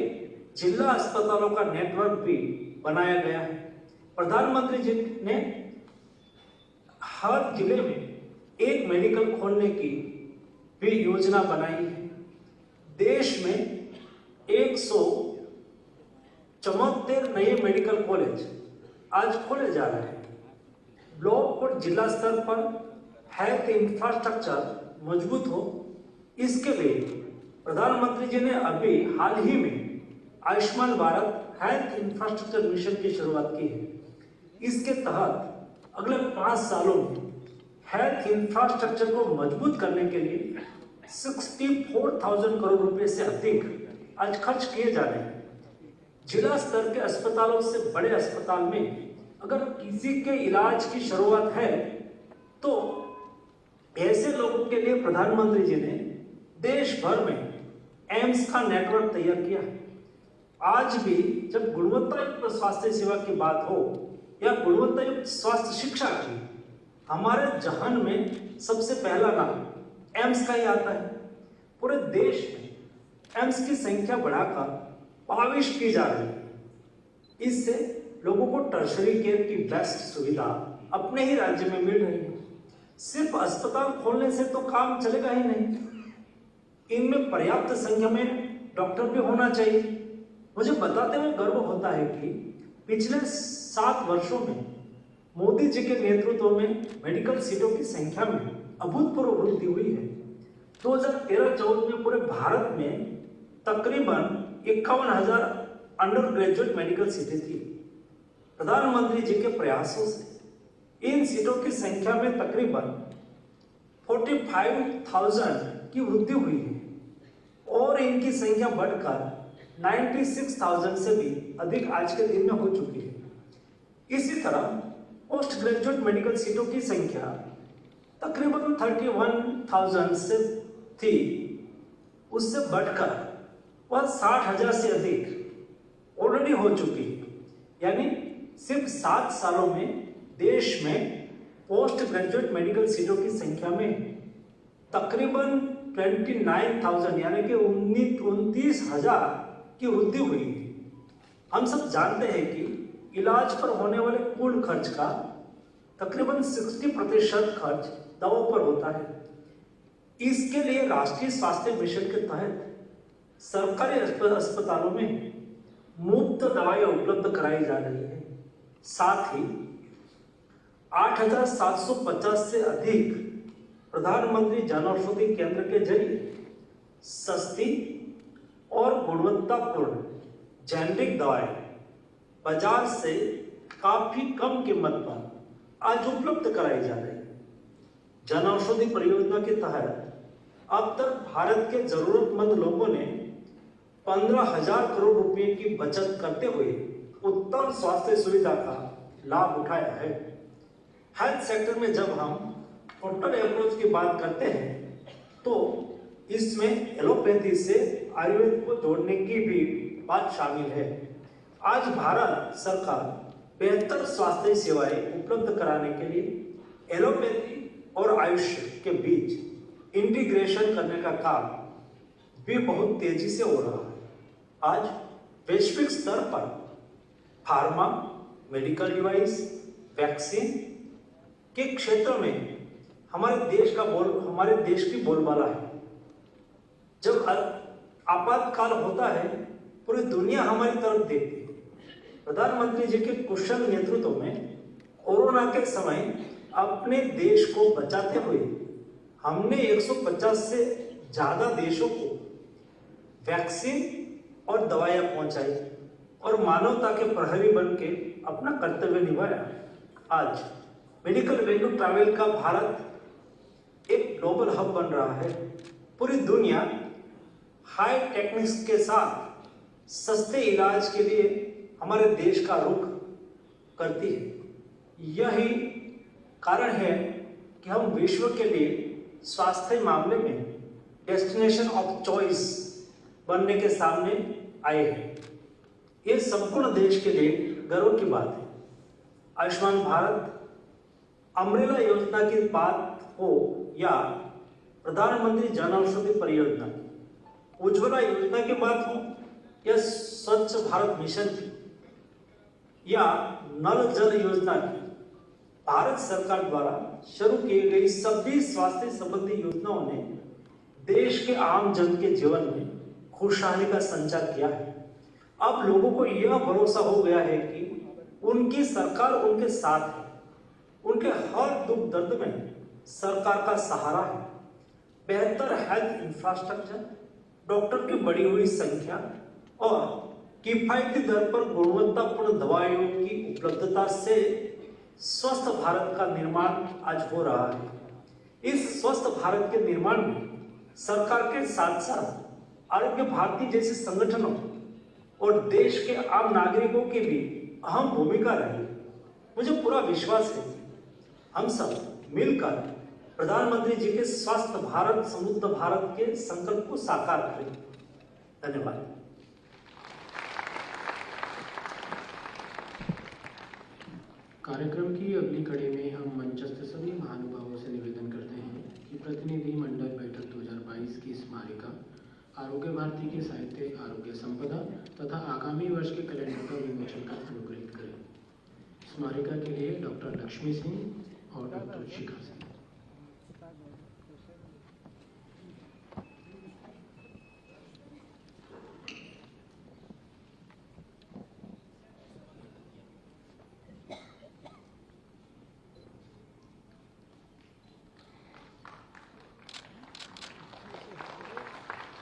जिला अस्पतालों का नेटवर्क भी बनाया गया है। प्रधानमंत्री जी ने हर जिले में एक मेडिकल खोलने की भी योजना बनाई है। देश में 174 नए मेडिकल कॉलेज आज खोले जा रहे हैं। ब्लॉक और जिला स्तर पर हेल्थ इंफ्रास्ट्रक्चर मजबूत हो, इसके लिए प्रधानमंत्री जी ने अभी हाल ही में Ayushman Bharat health infrastructure mission की शुरुआत की है। इसके तहत अगले 5 सालों में हेल्थ इंफ्रास्ट्रक्चर को मजबूत करने के लिए 64,000 करोड़ रुपए से अधिक आज खर्च किए जा रहे हैं। जिला स्तर के अस्पतालों से बड़े अस्पताल में अगर किसी के इलाज की शुरुआत है तो ऐसे लोगों के लिए प्रधानमंत्री जी ने देश भर में एम्स का नेटवर्क तैयार किया है। आज भी जब गुणवत्तायुक्त स्वास्थ्य सेवा की बात हो या गुणवत्तायुक्त स्वास्थ्य शिक्षा की, हमारे जहान में सबसे पहला नाम एम्स का ही आता है। पूरे देश में एम्स की संख्या बढ़ाकर 22 की जा रही है। इससे लोगों को टर्शरी केयर की बेस्ट सुविधा अपने ही राज्य में मिल रही है। सिर्फ अस्पताल खोलने से तो काम चलेगा ही नहीं, इनमें पर्याप्त संख्या में डॉक्टर भी होना चाहिए। मुझे बताते हुए गर्व होता है कि पिछले 7 वर्षों में मोदी जी के नेतृत्व में मेडिकल सीटों की संख्या में अभूतपूर्व वृद्धि हुई है। 2013-14 में पूरे भारत में तकरीबन 51,000 अंडर ग्रेजुएट मेडिकल सीटें थी। प्रधानमंत्री जी के प्रयासों से इन सीटों की संख्या में तकरीबन 45,000 की वृद्धि हुई है और इनकी संख्या बढ़कर 96,000 से भी अधिक आज के दिन में हो चुकी है। इसी तरह पोस्ट ग्रेजुएट मेडिकल सीटों की संख्या तकरीबन 31,000 से थी, उससे बढ़कर वह 60,000 से अधिक ऑलरेडी हो चुकी है। यानी सिर्फ 7 सालों में देश में पोस्ट ग्रेजुएट मेडिकल सीटों की संख्या में तकरीबन 29,000 यानी कि 29,000 की वृद्धि हुई है। हम सब जानते हैं कि इलाज पर होने वाले कुल खर्च का तकरीबन 60% खर्च दवाओं पर होता है। इसके लिए राष्ट्रीय स्वास्थ्य मिशन के तहत सरकारी अस्पतालों में मुफ्त दवाइयां उपलब्ध कराई जा रही है। साथ ही 8,750 से अधिक प्रधानमंत्री जन औषधि केंद्र के जरिए सस्ती और गुणवत्तापूर्ण जेनेरिक दवाएं बाजार से काफी कम कीमत पर आज उपलब्ध कराई जा रही है। जन औषधि परियोजना के तहत अब तक भारत के जरूरतमंद लोगों ने 15,000 करोड़ रुपए की बचत करते हुए उत्तम स्वास्थ्य सुविधा का लाभ उठाया है। हेल्थ सेक्टर में जब हम टोटल अप्रोच की बात करते हैं तो इसमें एलोपैथी से आयुर्वेद को जोड़ने की भी बात शामिल है। आज भारत सरकार बेहतर स्वास्थ्य सेवाएं उपलब्ध कराने के लिए एलोपैथी और आयुष के बीच इंटीग्रेशन करने का काम भी बहुत तेजी से हो रहा है। आज वैश्विक स्तर पर फार्मा, मेडिकल डिवाइस, वैक्सीन के क्षेत्र में हमारे देश की बोलबाला है। जब आपातकाल होता है पूरी दुनिया हमारी तरफ देखती है। प्रधानमंत्री जी के कुशल नेतृत्व में कोरोना के समय अपने देश को बचाते हुए हमने 150 से ज्यादा देशों को वैक्सीन और दवाइयां पहुंचाई और मानवता के प्रहरी बन के अपना कर्तव्य निभाया। आज मेडिकल वैल्यू ट्रैवल का भारत एक ग्लोबल हब बन रहा है। पूरी दुनिया हाई टेक्निक्स के साथ सस्ते इलाज के लिए हमारे देश का रुख करती है। यही कारण है कि हम विश्व के लिए स्वास्थ्य मामले में डेस्टिनेशन ऑफ चॉइस बनने के सामने आए हैं। ये संपूर्ण देश के लिए गर्व की बात है। आयुष्मान भारत अमृता योजना की बात हो या प्रधानमंत्री जन औषधि परियोजना, उज्ज्वला योजना की बात हो या स्वच्छ भारत मिशन की या नल जल योजना की, भारत सरकार द्वारा शुरू की गई सभी स्वास्थ्य संबंधी योजनाओं ने देश के आम जन के जीवन में खुशहाली का संचार किया है। अब लोगों को यह भरोसा हो गया है कि उनकी सरकार उनके साथ है। उनके हर दुख दर्द में सरकार का सहारा है। बेहतर हेल्थ इंफ्रास्ट्रक्चर, डॉक्टर की बढ़ी हुई संख्या और किफायती दर पर गुणवत्तापूर्ण दवाइयों की उपलब्धता से स्वस्थ भारत का निर्माण आज हो रहा है। इस स्वस्थ भारत के निर्माण में सरकार के साथ साथ आरोग्य भारती जैसे संगठनों और देश के आम नागरिकों की भी अहम भूमिका रही। मुझे पूरा विश्वास है हम सब मिलकर प्रधानमंत्री जी के स्वस्थ भारत समृद्ध भारत के संकल्प को साकार करें। धन्यवाद। कार्यक्रम की अगली कड़ी में हम मंचस्थ सभी महानुभावों से निवेदन करते हैं कि प्रतिनिधि मंडल बैठक 2022 की स्मारिका आरोग्य भारती के साहित्य आरोग्य संपदा तथा आगामी वर्ष के कैलेंडर का विमोचन कर अनुग्रहित करें। स्मारिका के लिए डॉक्टर लक्ष्मी सिंह और डॉक्टर शिखा सिंह।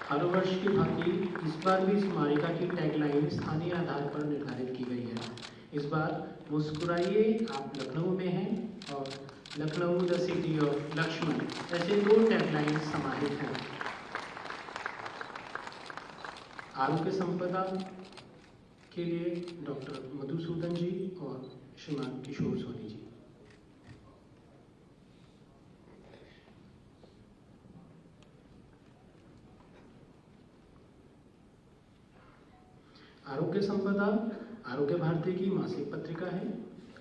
हर वर्ष की भांति इस बार भी स्मारिका की टैगलाइन स्थानीय आधार पर निर्धारित की गई है। इस बार मुस्कुराइए आप लखनऊ में हैं और Lucknow the city of Lakshman ऐसे 2 टैगलाइन समाहित हैं। आरोग्य संपदा के लिए डॉक्टर मधुसूदन जी और श्रीमान किशोर सोनी जी। आरोग्य संपदा आरोग्य भारती की मासिक पत्रिका है।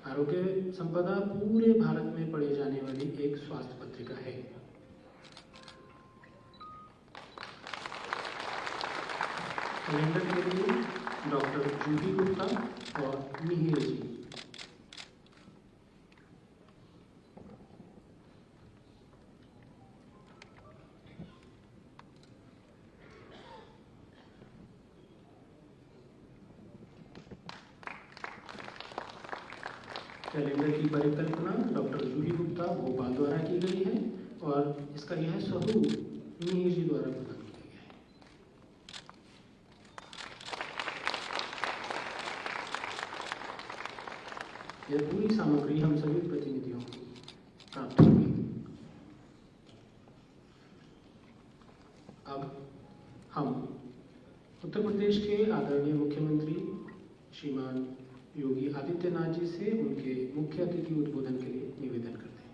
आरोग्य संपदा पूरे भारत में पढ़ी जाने वाली एक स्वास्थ्य पत्रिका है। कैलेंडर के लिए डॉक्टर जूही गुप्ता और मिहिर जी। कैलेंडर की परिकल्पना डॉक्टर जूही गुप्ता भोपाल द्वारा की गई है और इसका यह स्वरूप मिहिर जी द्वारा प्रदान किया गया है। यह पूरी सामग्री हम सभी प्रतिनिधियों को प्राप्त होगी। अब हम उत्तर प्रदेश के आदरणीय मुख्यमंत्री श्रीमान योगी आदित्यनाथ जी से उनके मुख्य अतिथि उद्बोधन के लिए निवेदन करते हैं।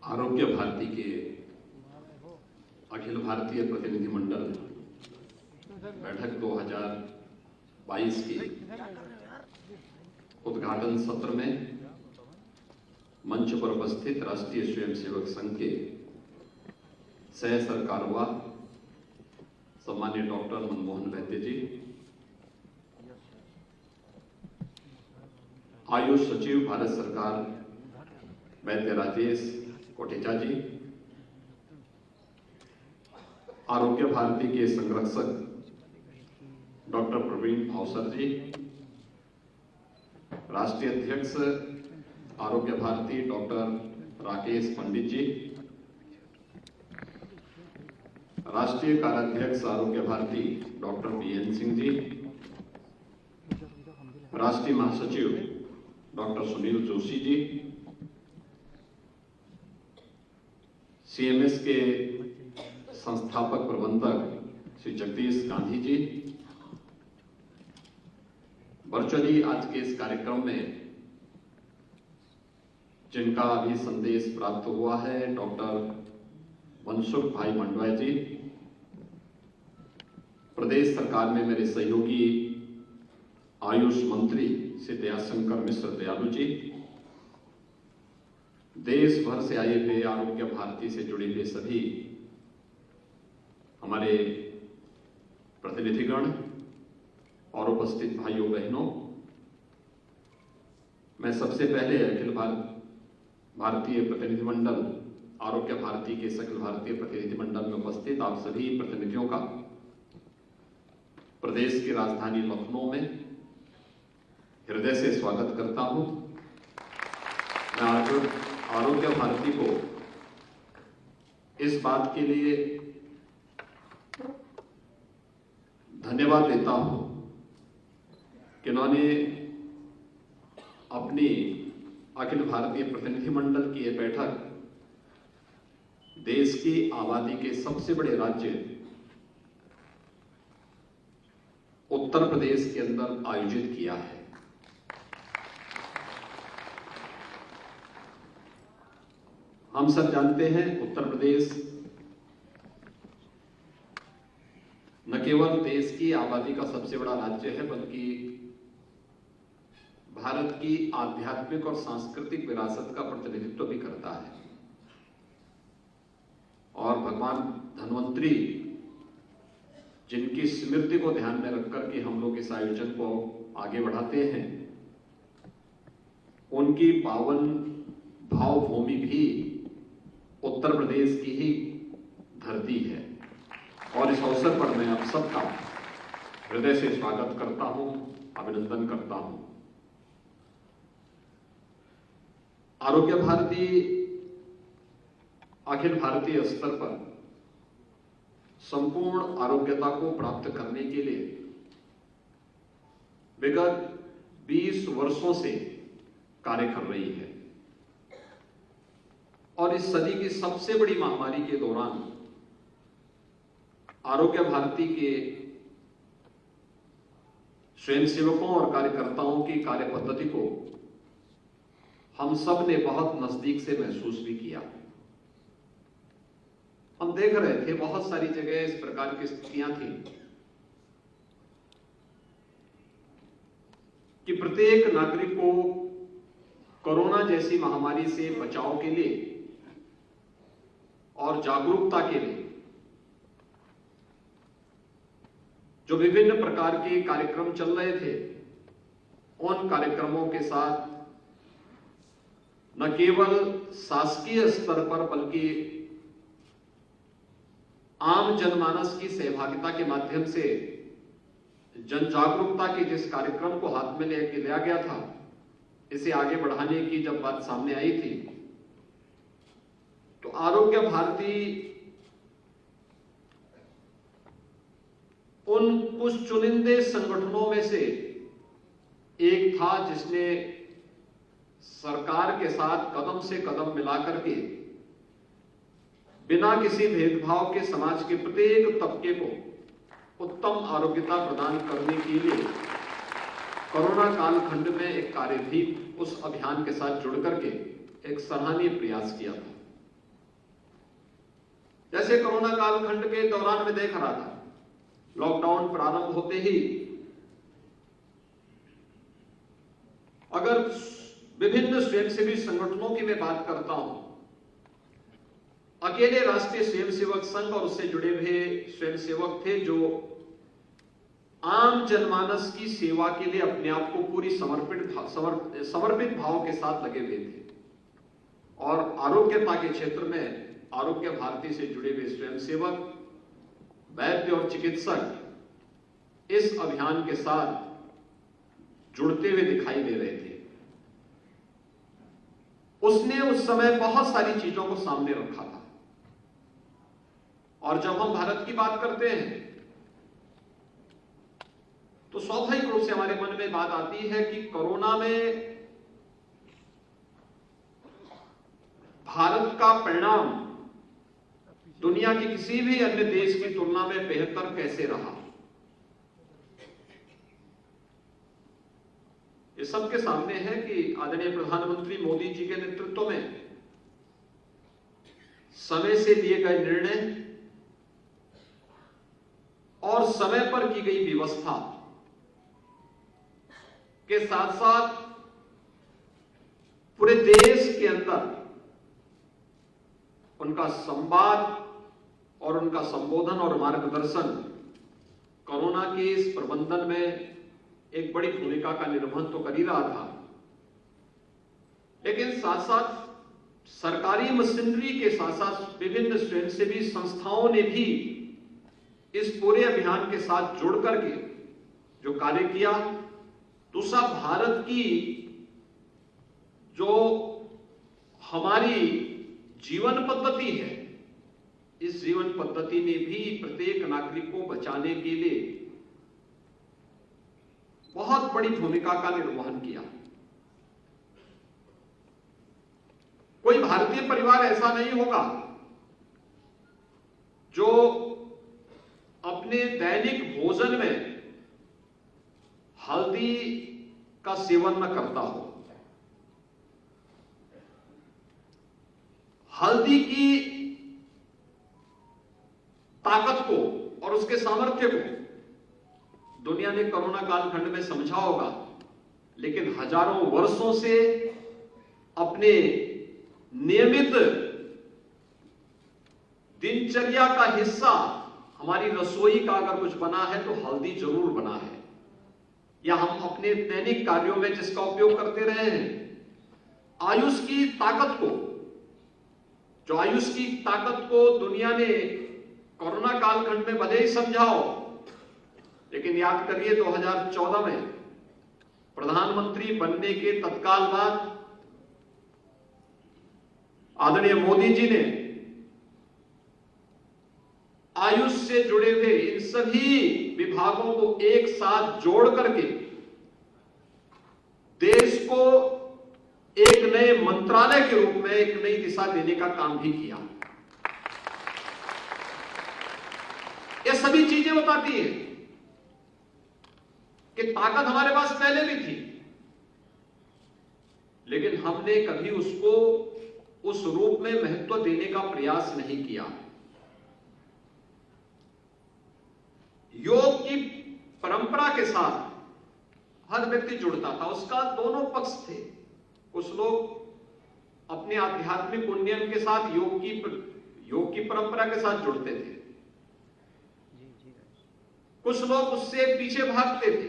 आरोग्य भारती के अखिल भारतीय प्रतिनिधिमंडल बैठक 2022 के उद्घाटन सत्र में मंच पर उपस्थित राष्ट्रीय स्वयंसेवक संघ के सह सरकारवा सम्मान्य डॉक्टर मनमोहन वैद्य जी, आयुष सचिव भारत सरकार वैद्य राजेश कोटेचा जी, आरोग्य भारती के संरक्षक डॉक्टर प्रवीण अवसर जी, राष्ट्रीय अध्यक्ष आरोग्य भारती डॉक्टर राकेश पंडित जी, राष्ट्रीय कार्याध्यक्ष आरोग्य भारती डॉक्टर बीएन सिंह जी, राष्ट्रीय महासचिव डॉक्टर सुनील जोशी जी, सीएमएस के संस्थापक प्रबंधक श्री जगदीश गांधी जी, वर्चुअली आज के इस कार्यक्रम में जिनका अभी संदेश प्राप्त हुआ है डॉक्टर मनसुख भाई मंडवा जी, प्रदेश सरकार में मेरे सहयोगी आयुष मंत्री श्री दयाशंकर मिश्र दयालु जी, देश भर से आए हुए आरोग्य भारती से जुड़े हुए सभी हमारे प्रतिनिधिगण और उपस्थित भाइयों बहनों, मैं सबसे पहले अखिल भारतीय प्रतिनिधिमंडल आरोग्य भारती के अखिल भारतीय प्रतिनिधिमंडल में उपस्थित आप सभी प्रतिनिधियों का प्रदेश की राजधानी लखनऊ में हृदय से स्वागत करता हूं। मैं आरोग्य भारती को इस बात के लिए धन्यवाद देता हूं कि उन्होंने अपनी अखिल भारतीय प्रतिनिधिमंडल की यह बैठक देश की आबादी के सबसे बड़े राज्य उत्तर प्रदेश के अंदर आयोजित किया है। हम सब जानते हैं उत्तर प्रदेश न केवल देश की आबादी का सबसे बड़ा राज्य है बल्कि भारत की आध्यात्मिक और सांस्कृतिक विरासत का प्रतिनिधित्व भी करता है। और भगवान धन्वंतरी जिनकी स्मृति को ध्यान में रखकर के हम लोग इस आयोजन को आगे बढ़ाते हैं, उनकी पावन भावभूमि भी उत्तर प्रदेश की ही धरती है। और इस अवसर पर मैं आप सबका हृदय से स्वागत करता हूं, अभिनंदन करता हूं। आरोग्य भारती अखिल भारतीय स्तर पर संपूर्ण आरोग्यता को प्राप्त करने के लिए विगत 20 वर्षों से कार्य कर रही है। और इस सदी की सबसे बड़ी महामारी के दौरान आरोग्य भारती के स्वयंसेवकों और कार्यकर्ताओं की कार्य पद्धति को हम सब ने बहुत नजदीक से महसूस भी किया। हम देख रहे थे बहुत सारी जगह इस प्रकार की स्थितियां थी कि प्रत्येक नागरिक को कोरोना जैसी महामारी से बचाव के लिए और जागरूकता के लिए जो विभिन्न प्रकार के कार्यक्रम चल रहे थे, उन कार्यक्रमों के साथ न केवल शासकीय स्तर पर बल्कि आम जनमानस की सहभागिता के माध्यम से जन जागरूकता के जिस कार्यक्रम को हाथ में लेके लिया गया था, इसे आगे बढ़ाने की जब बात सामने आई थी, तो आरोग्य भारती उन कुछ चुनिंदे संगठनों में से एक था जिसने सरकार के साथ कदम से कदम मिलाकर के बिना किसी भेदभाव के समाज के प्रत्येक तबके को उत्तम आरोग्यता प्रदान करने के लिए कोरोना कालखंड में एक कार्य भी उस अभियान के साथ जुड़ करके एक सराहनीय प्रयास किया था। जैसे कोरोना कालखंड के दौरान में देख रहा था, लॉकडाउन प्रारंभ होते ही अगर विभिन्न स्वयंसेवी संगठनों की मैं बात करता हूं, अकेले राष्ट्रीय स्वयंसेवक संघ और उससे जुड़े हुए स्वयंसेवक थे जो आम जनमानस की सेवा के लिए अपने आप को पूरी समर्पित भाव के साथ लगे हुए थे। और आरोग्यता के क्षेत्र में आरोग्य भारती से जुड़े हुए स्वयंसेवक, वैद्य और चिकित्सक इस अभियान के साथ जुड़ते हुए दिखाई दे रहे थे। उसने उस समय बहुत सारी चीजों को सामने रखा था। और जब हम भारत की बात करते हैं तो स्वाभाविक रूप से हमारे मन में बात आती है कि कोरोना में भारत का परिणाम दुनिया के किसी भी अन्य देश की तुलना में बेहतर कैसे रहा। ये सबके सामने है कि आदरणीय प्रधानमंत्री मोदी जी के नेतृत्व में समय से लिए गए निर्णय और समय पर की गई व्यवस्था के साथ साथ पूरे देश के अंदर उनका संवाद और उनका संबोधन और मार्गदर्शन कोरोना के इस प्रबंधन में एक बड़ी भूमिका का निर्वहन तो कर ही रहा था, लेकिन साथ साथ सरकारी मशीनरी के साथ साथ विभिन्न स्वयंसेवी संस्थाओं ने भी इस पूरे अभियान के साथ जुड़ करके जो कार्य किया। दूसरा, भारत की जो हमारी जीवन पद्धति है, इस जीवन पद्धति ने भी प्रत्येक नागरिक को बचाने के लिए बहुत बड़ी भूमिका का निर्वहन किया। कोई भारतीय परिवार ऐसा नहीं होगा जो अपने दैनिक भोजन में हल्दी का सेवन न करता हो। हल्दी की ताकत को और उसके सामर्थ्य को दुनिया ने कोरोना कालखंड में समझा होगा, लेकिन हजारों वर्षों से अपने नियमित दिनचर्या का हिस्सा हमारी रसोई का अगर कुछ बना है तो हल्दी जरूर बना है, या हम अपने दैनिक कार्यों में जिसका उपयोग करते रहे हैं। आयुष की ताकत को, जो आयुष की ताकत को दुनिया ने कोरोना कालखंड में भले ही समझाओ, लेकिन याद करिए 2014 में प्रधानमंत्री बनने के तत्काल बाद आदरणीय मोदी जी ने आयुष से जुड़े हुए इन सभी विभागों को एक साथ जोड़ करके देश को एक नए मंत्रालय के रूप में एक नई दिशा देने का काम भी किया। ये सभी चीजें बताती हैं कि ताकत हमारे पास पहले भी थी, लेकिन हमने कभी उसको उस रूप में महत्व देने का प्रयास नहीं किया। योग की परंपरा के साथ हर व्यक्ति जुड़ता था, उसका दोनों पक्ष थे। कुछ लोग अपने आध्यात्मिक उन्नयन के साथ योग की परंपरा के साथ जुड़ते थे, कुछ लोग उससे पीछे भागते थे,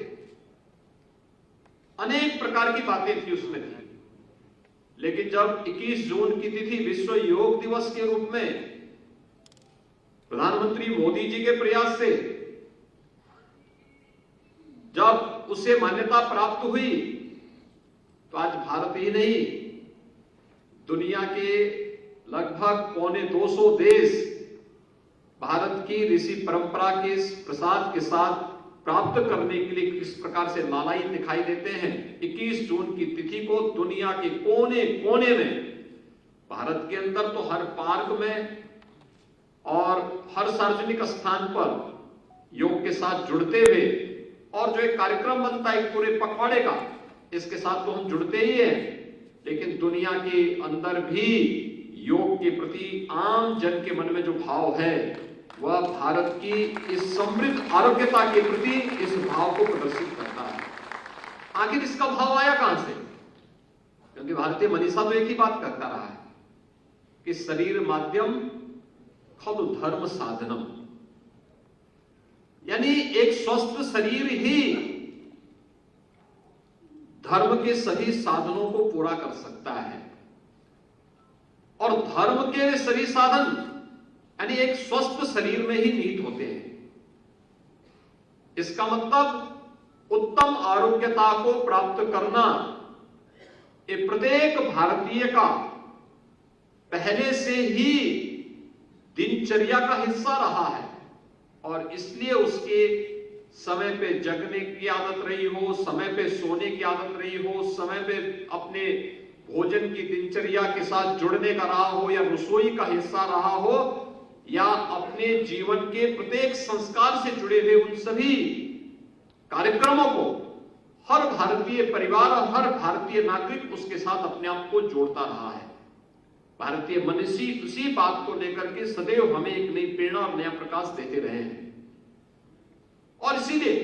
अनेक प्रकार की बातें थी उसमें थी। लेकिन जब 21 जून की तिथि विश्व योग दिवस के रूप में प्रधानमंत्री मोदी जी के प्रयास से जब उसे मान्यता प्राप्त हुई, तो आज भारत ही नहीं, दुनिया के लगभग 250 देश भारत की ऋषि परंपरा के इस प्रसाद के साथ प्राप्त करने के लिए किस प्रकार से लालायित दिखाई देते हैं। 21 जून की तिथि को दुनिया के कोने कोने में, भारत के अंदर तो हर पार्क में और हर सार्वजनिक स्थान पर योग के साथ जुड़ते हुए, और जो एक कार्यक्रम बनता है पूरे पखवाड़े का, इसके साथ तो हम जुड़ते ही हैं, लेकिन दुनिया के अंदर भी योग के प्रति आम जन के मन में जो भाव है वह भारत की इस समृद्ध आरोग्यता के प्रति इस भाव को प्रदर्शित करता है। आखिर इसका भाव आया कहां से? क्योंकि भारतीय मनीषा तो एक ही बात करता रहा है कि शरीर माध्यम खलु धर्म साधनम, यानी एक स्वस्थ शरीर ही धर्म के सभी साधनों को पूरा कर सकता है। और धर्म के सभी साधन यानी एक स्वस्थ शरीर में ही निहित होते हैं। इसका मतलब उत्तम आरोग्यता को प्राप्त करना ये प्रत्येक भारतीय का पहले से ही दिनचर्या का हिस्सा रहा है, और इसलिए उसके समय पे जगने की आदत रही हो, समय पे सोने की आदत रही हो, समय पे अपने भोजन की दिनचर्या के साथ जुड़ने का रहा हो, या रसोई का हिस्सा रहा हो, या अपने जीवन के प्रत्येक संस्कार से जुड़े हुए उन सभी कार्यक्रमों को हर भारतीय परिवार और हर भारतीय नागरिक उसके साथ अपने आप को जोड़ता रहा है। भारतीय मनीषी उसी बात को लेकर के सदैव हमें एक नई प्रेरणा और नया प्रकाश देते रहे हैं। और इसीलिए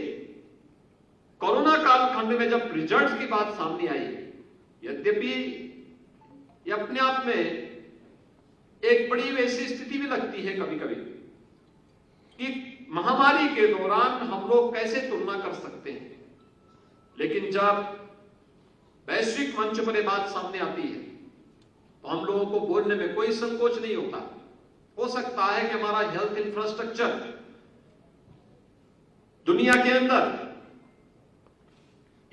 कोरोना कालखंड में जब रिजल्ट की बात सामने आई, यद्यपि ये अपने आप में एक बड़ी वैसी स्थिति भी लगती है कभी कभी कि महामारी के दौरान हम लोग कैसे तुलना कर सकते हैं, लेकिन जब वैश्विक मंच पर यह बात सामने आती है तो हम लोगों को बोलने में कोई संकोच नहीं होता। हो सकता है कि हमारा हेल्थ इंफ्रास्ट्रक्चर दुनिया के अंदर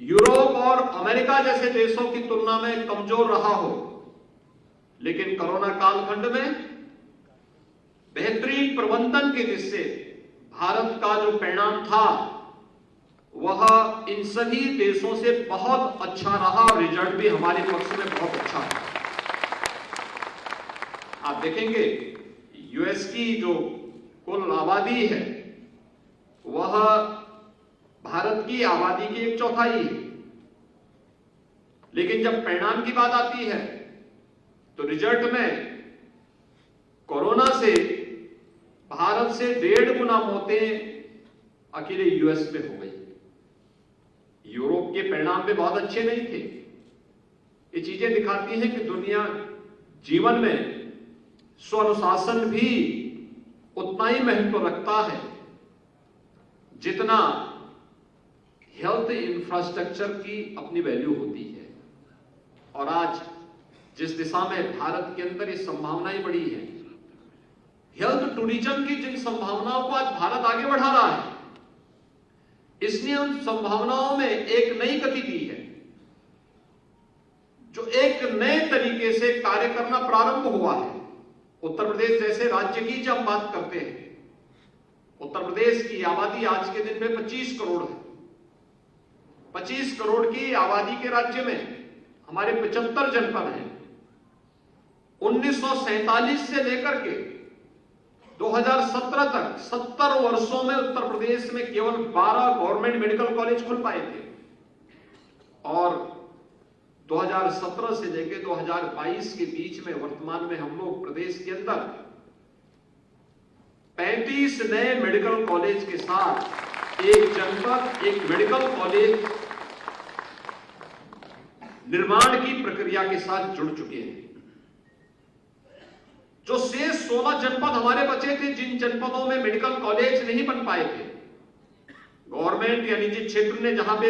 यूरोप और अमेरिका जैसे देशों की तुलना में कमजोर रहा हो, लेकिन कोरोना कालखंड में बेहतरीन प्रबंधन के दृष्टि से भारत का जो परिणाम था वह इन सभी देशों से बहुत अच्छा रहा, और रिजल्ट भी हमारे पक्ष में बहुत अच्छा था। आप देखेंगे यूएस की जो कुल आबादी है वह भारत की आबादी की 1/4 है, लेकिन जब परिणाम की बात आती है तो रिजल्ट में कोरोना से भारत से 1.5 गुना मौतें अकेले यूएस में हो गई। यूरोप के परिणाम भी बहुत अच्छे नहीं थे। ये चीजें दिखाती हैं कि दुनिया जीवन में स्वानुशासन भी उतना ही महत्व रखता है जितना हेल्थ इंफ्रास्ट्रक्चर की अपनी वैल्यू होती है। और आज जिस दिशा में भारत के अंदर ये संभावनाएं बढ़ी है, हेल्थ टूरिज्म की जिन संभावनाओं को आज भारत आगे बढ़ा रहा है, इसने उन संभावनाओं में एक नई गति दी है, जो एक नए तरीके से कार्य करना प्रारंभ हुआ है। उत्तर प्रदेश जैसे राज्य की जब बात करते हैं, उत्तर प्रदेश की आबादी आज के दिन में 25 करोड़ है। 25 करोड़ की आबादी के राज्य में हमारे 75 जनपद हैं। 1947 से लेकर के 2017 तक 70 वर्षों में उत्तर प्रदेश में केवल 12 गवर्नमेंट मेडिकल कॉलेज खुल पाए थे, और 2017 से लेकर 2022 के बीच में वर्तमान में हम लोग प्रदेश के अंदर 35 नए मेडिकल कॉलेज के साथ एक जनपद एक मेडिकल कॉलेज निर्माण की प्रक्रिया के साथ जुड़ चुके हैं। जो शेष 16 जनपद हमारे बचे थे, जिन जनपदों में मेडिकल कॉलेज नहीं बन पाए थे, गवर्नमेंट या निजी क्षेत्र ने जहां पे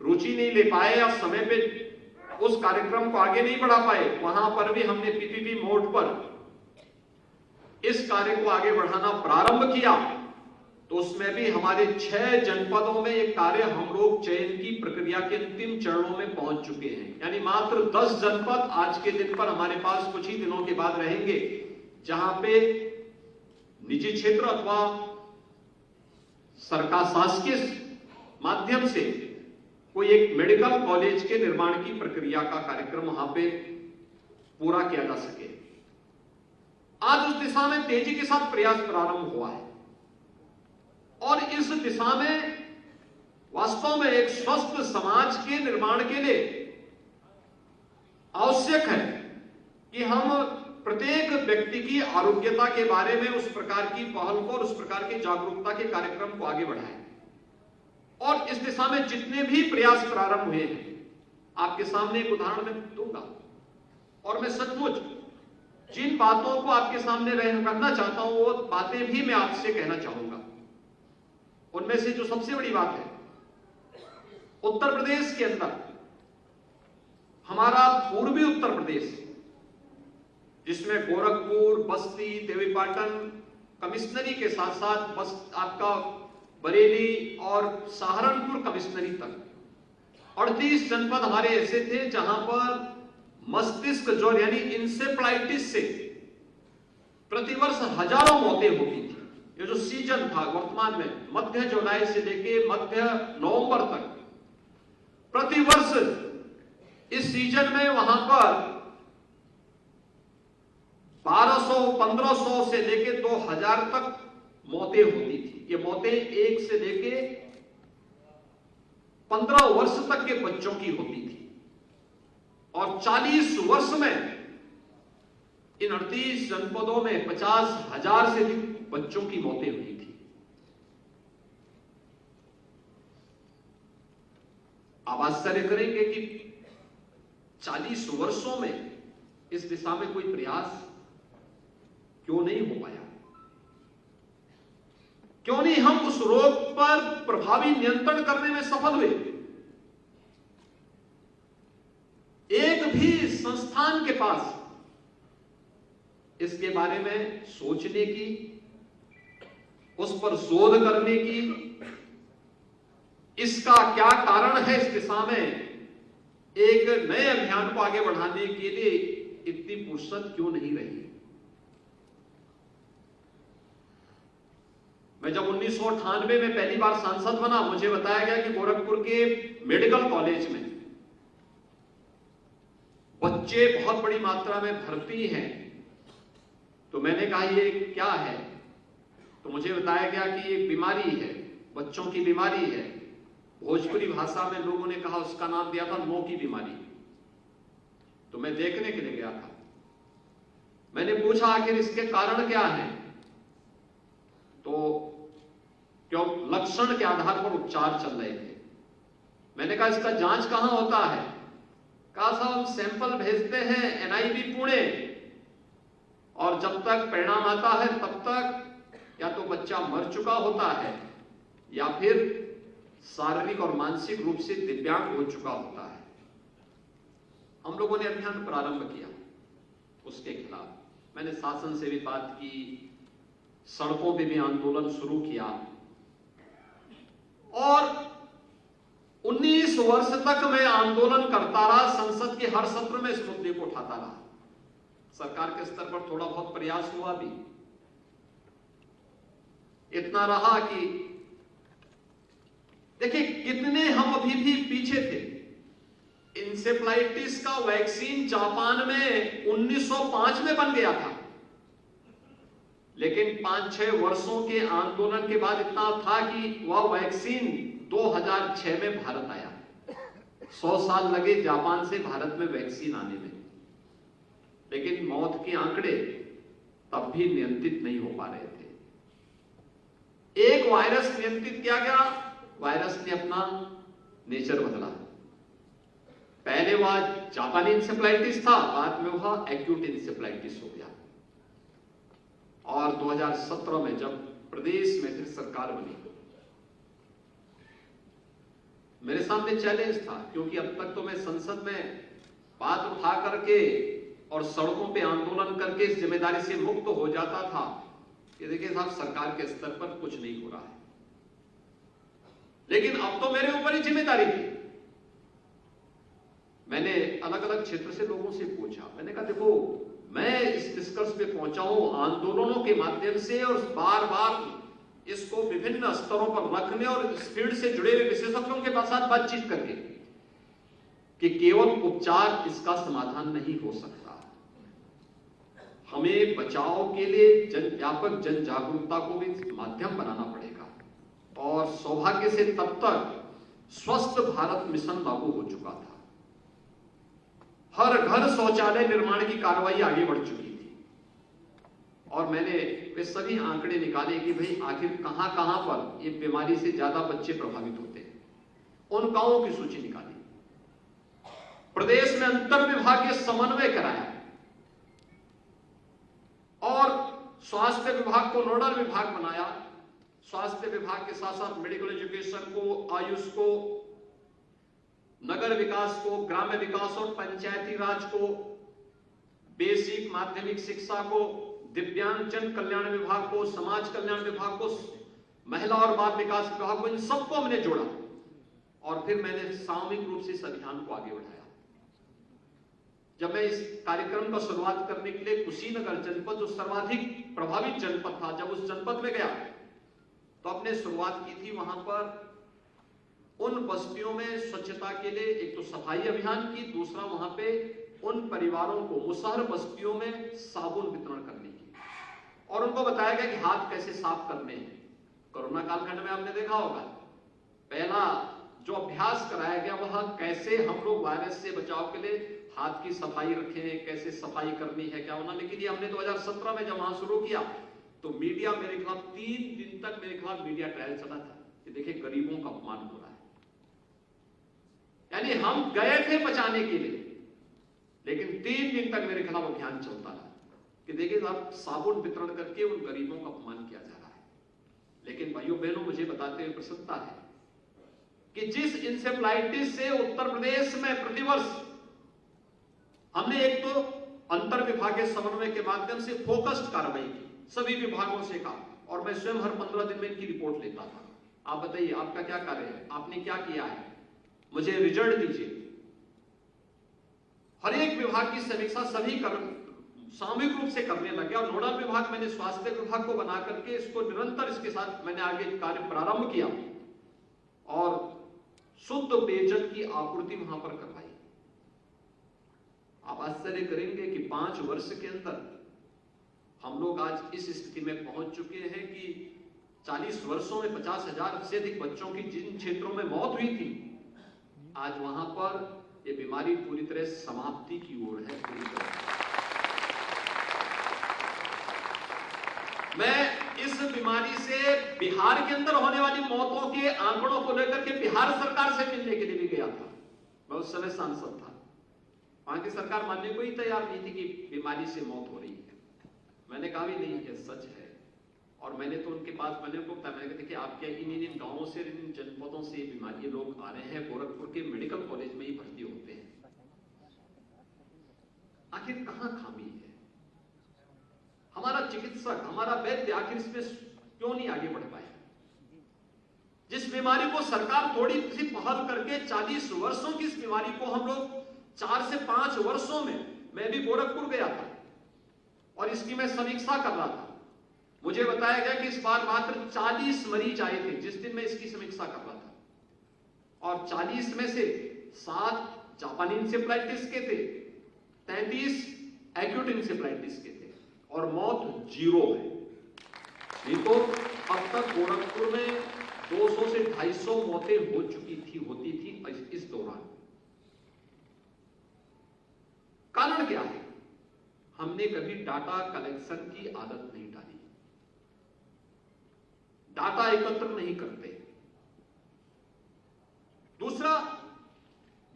रुचि नहीं ले पाए या समय पे उस कार्यक्रम को आगे नहीं बढ़ा पाए, वहां पर भी हमने पीपीपी मोड पर इस कार्य को आगे बढ़ाना प्रारंभ किया। तो उसमें भी हमारे 6 जनपदों में ये कार्य हम लोग चयन की प्रक्रिया के अंतिम चरणों में पहुंच चुके हैं। यानी मात्र 10 जनपद आज के दिन पर हमारे पास कुछ ही दिनों के बाद रहेंगे, जहां पे निजी क्षेत्र अथवा सरकार शासकीय माध्यम से कोई एक मेडिकल कॉलेज के निर्माण की प्रक्रिया का कार्यक्रम वहां पे पूरा किया जा सके। आज उस दिशा में तेजी के साथ प्रयास प्रारंभ हुआ है और इस दिशा में वास्तव में एक स्वस्थ समाज के निर्माण के लिए आवश्यक है कि हम प्रत्येक व्यक्ति की आरोग्यता के बारे में उस प्रकार की पहल को और उस प्रकार की जागरूकता के कार्यक्रम को आगे बढ़ाएं। और इस दिशा में जितने भी प्रयास प्रारंभ हुए हैं, आपके सामने एक उदाहरण मैं दूंगा और मैं सचमुच जिन बातों को आपके सामने रखना चाहता हूं वो बातें भी मैं आपसे कहना चाहूंगा। उनमें से जो सबसे बड़ी बात है, उत्तर प्रदेश के अंदर हमारा पूर्वी उत्तर प्रदेश, जिसमें गोरखपुर, बस्ती, देवीपाटन कमिश्नरी के साथ साथ बस आपका बरेली और सहारनपुर कमिश्नरी तक 38 जनपद हमारे ऐसे थे जहां पर मस्तिष्क ज्वर यानी इंसेफ्लाइटिस से प्रतिवर्ष हजारों मौतें होती थी। ये जो सीजन था वर्तमान में मध्य जुलाई से लेके मध्य नवंबर तक, प्रतिवर्ष इस सीजन में वहां पर 1200, 1500 से लेके 2000 तक मौतें होती थी। ये मौतें 1 से लेके 15 वर्ष तक के बच्चों की होती थी और 40 वर्ष में इन 38 जनपदों में 50,000 से अधिक बच्चों की मौतें हुई थी। आप आश्चर्य करेंगे कि 40 वर्षों में इस दिशा में कोई प्रयास क्यों नहीं हो पाया? क्यों नहीं हम उस रोग पर प्रभावी नियंत्रण करने में सफल हुए? एक भी संस्थान के पास इसके बारे में सोचने की, उस पर शोध करने की, इसका क्या कारण है, इस दिशा में एक नए अभियान को आगे बढ़ाने के लिए इतनी फुर्सत क्यों नहीं रही? मैं जब 1998 में पहली बार सांसद बना, मुझे बताया गया कि गोरखपुर के मेडिकल कॉलेज में बच्चे बहुत बड़ी मात्रा में भर्ती हैं। तो मैंने कहा ये क्या है? तो मुझे बताया गया कि ये बीमारी है, बच्चों की बीमारी है। भोजपुरी भाषा में लोगों ने कहा, उसका नाम दिया था नो की बीमारी। तो मैं देखने के लिए गया था। मैंने पूछा आखिर इसके कारण क्या है? तो क्यों लक्षण के आधार पर उपचार चल रहे थे। मैंने कहा इसका जांच कहां होता है? कहा साहब हम सैंपल भेजते हैं एनआईवी पुणे और जब तक परिणाम आता है तब तक या तो बच्चा मर चुका होता है या फिर शारीरिक और मानसिक रूप से दिव्यांग हो चुका होता है। हम लोगों ने अभियान प्रारंभ किया उसके खिलाफ। मैंने शासन से भी बात की, सड़कों पे भी आंदोलन शुरू किया और 19 वर्ष तक मैं आंदोलन करता रहा। संसद के हर सत्र में इस मुद्दे को उठाता रहा। सरकार के स्तर पर थोड़ा बहुत प्रयास हुआ भी, इतना रहा कि देखिए कितने हम अभी भी पीछे थे। इंसेफ्लाइटिस का वैक्सीन जापान में 1905 में बन गया था, लेकिन 5-6 वर्षों के आंदोलन के बाद इतना था कि वह वैक्सीन 2006 में भारत आया। 100 साल लगे जापान से भारत में वैक्सीन आने में, लेकिन मौत के आंकड़े तब भी नियंत्रित नहीं हो पा रहे थे। एक वायरस नियंत्रित किया गया, वायरस ने अपना नेचर बदला। पहले वह जापानी इंसेफ्लाइटिस था, बाद में वह एक्यूट इंसेफ्लाइटिस हो गया। और 2017 में जब प्रदेश में फिर सरकार बनी मेरे सामने चैलेंज था, क्योंकि अब तक तो मैं संसद में बात उठा करके और सड़कों पे आंदोलन करके इस जिम्मेदारी से मुक्त हो जाता था कि देखिए साहब, सरकार के स्तर पर कुछ नहीं हो रहा है। लेकिन अब तो मेरे ऊपर ही जिम्मेदारी थी। मैंने अलग अलग क्षेत्र से लोगों से पूछा, मैंने कहा देखो, मैं इस निष्कर्ष पे पहुंचा हूं आंदोलनों के माध्यम से और बार बार इसको विभिन्न स्तरों पर रखने और इस फील्ड से जुड़े हुए विशेषज्ञों के साथ बातचीत करके कि केवल उपचार इसका समाधान नहीं हो सकता। हमें बचाव के लिए व्यापक जन जागरूकता को भी माध्यम बनाना पड़ेगा। और सौभाग्य से तब तक स्वस्थ भारत मिशन लागू हो चुका था। हर घर शौचालय निर्माण की कार्रवाई आगे बढ़ चुकी थी और मैंने वे सभी आंकड़े निकाले कि भाई आखिर कहां कहां पर ये बीमारी से ज्यादा बच्चे प्रभावित होते हैं। उन गांवों की सूची निकाली, प्रदेश में अंतर विभागीय समन्वय कराया और स्वास्थ्य विभाग को नोडल विभाग बनाया। स्वास्थ्य विभाग के साथ साथ मेडिकल एजुकेशन को, आयुष को, नगर विकास को, ग्राम्य विकास और पंचायती राज को, बेसिक माध्यमिक शिक्षा को, दिव्यांगजन कल्याण विभाग को, समाज कल्याण विभाग को, महिला और बाल विकास विभाग को, इन सबको मैंने जोड़ा और फिर मैंने सामूहिक रूप से इस अभियान को आगे बढ़ाया। जब मैं इस कार्यक्रम का शुरुआत करने के लिए कुशीनगर जनपद, जो सर्वाधिक प्रभावित जनपद था, जब उस जनपद में गया तो अपने शुरुआत की थी वहां पर उन बस्तियों में स्वच्छता के लिए एक तो सफाई अभियान की, दूसरा वहां पे उन परिवारों को मुसहर बस्तियों में साबुन वितरण करने की और उनको बताया गया कि हाथ कैसे साफ करने हैं। कोरोना कालखंड में आपने देखा होगा, पहला जो अभ्यास कराया गया वह कैसे हम लोग वायरस से बचाव के लिए हाथ की सफाई रखें, कैसे सफाई करनी है, क्या होना। लेकिन ये हमने 2017 में जब वहां शुरू किया तो मीडिया मेरे खिलाफ 3 दिन तक मेरे खिलाफ मीडिया ट्रायल चला था कि देखिए गरीबों का अपमान हो रहा है। यानी हम गए थे बचाने के लिए, लेकिन 3 दिन तक मेरे खिलाफ अभियान चलता रहा कि देखिए साहब, साबुन वितरण करके उन गरीबों का अपमान किया जा रहा है। लेकिन भाइयों बहनों, मुझे बताते हुए प्रसन्नता है कि जिस इंसेफ्लाइटिस से उत्तर प्रदेश में प्रतिवर्ष हमने एक तो अंतर विभागीय समन्वय के माध्यम से फोकस्ड कार्रवाई की, सभी विभागों से कहा, और मैं स्वयं हर 15 दिन में इनकी रिपोर्ट लेता था। आप बताइए आपका क्या कार्य है, आपने क्या किया है, मुझे रिजल्ट दीजिए। हर एक विभाग की समीक्षा सभी सामूहिक रूप से करने लगे और नोडल विभाग मैंने स्वास्थ्य विभाग को बना करके इसको निरंतर इसके साथ मैंने आगे कार्य प्रारंभ किया और शुद्ध पेयजल की आपूर्ति वहां पर करवाई। आप आश्चर्य करेंगे कि 5 वर्ष के अंदर हम लोग आज इस स्थिति में पहुंच चुके हैं कि 40 वर्षों में 50,000 से अधिक बच्चों की जिन क्षेत्रों में मौत हुई थी, आज वहां पर यह बीमारी पूरी तरह समाप्ति की ओर है। पूरी तरह मैं इस बीमारी से बिहार के अंदर होने वाली मौतों के आंकड़ों को लेकर के बिहार सरकार से मिलने के लिए भी गया था। मैं उस समय सांसद था, वहां की सरकार मानने को ही तैयार नहीं थी कि बीमारी से मौत हो रही है। मैंने कहा भी नहीं है, सच है। और मैंने तो उनके पास मैंने उनको बताया, मैंने कहा देखिए आप क्या इन गांवों से, इन जनपदों से बीमारी लोग आ रहे हैं, गोरखपुर के मेडिकल कॉलेज में ही भर्ती होते हैं, आखिर कहां खामी है? हमारा चिकित्सक, हमारा वैद्य आखिर इसमें क्यों नहीं आगे बढ़ पाया? जिस बीमारी को सरकार थोड़ी सी पहल करके 40 वर्षों की इस बीमारी को हम लोग 4 से 5 वर्षों में, मैं भी गोरखपुर गया था और इसकी मैं समीक्षा कर रहा था। मुझे बताया गया कि इस बार मात्र 40 मरीज आए थे जिस दिन मैं इसकी समीक्षा कर रहा था, और 40 में से 7 जापानी इंसेफ्लाइटिस के थे, 33 एक्यूट इंसेफ्लाइटिस के थे और मौत 0 है। नहीं तो अब तक गोरखपुर में 200 से 250 मौतें होती थी इस दौरान। कारण क्या है? हमने कभी डाटा कलेक्शन की आदत नहीं डाली, डाटा एकत्र नहीं करते। दूसरा,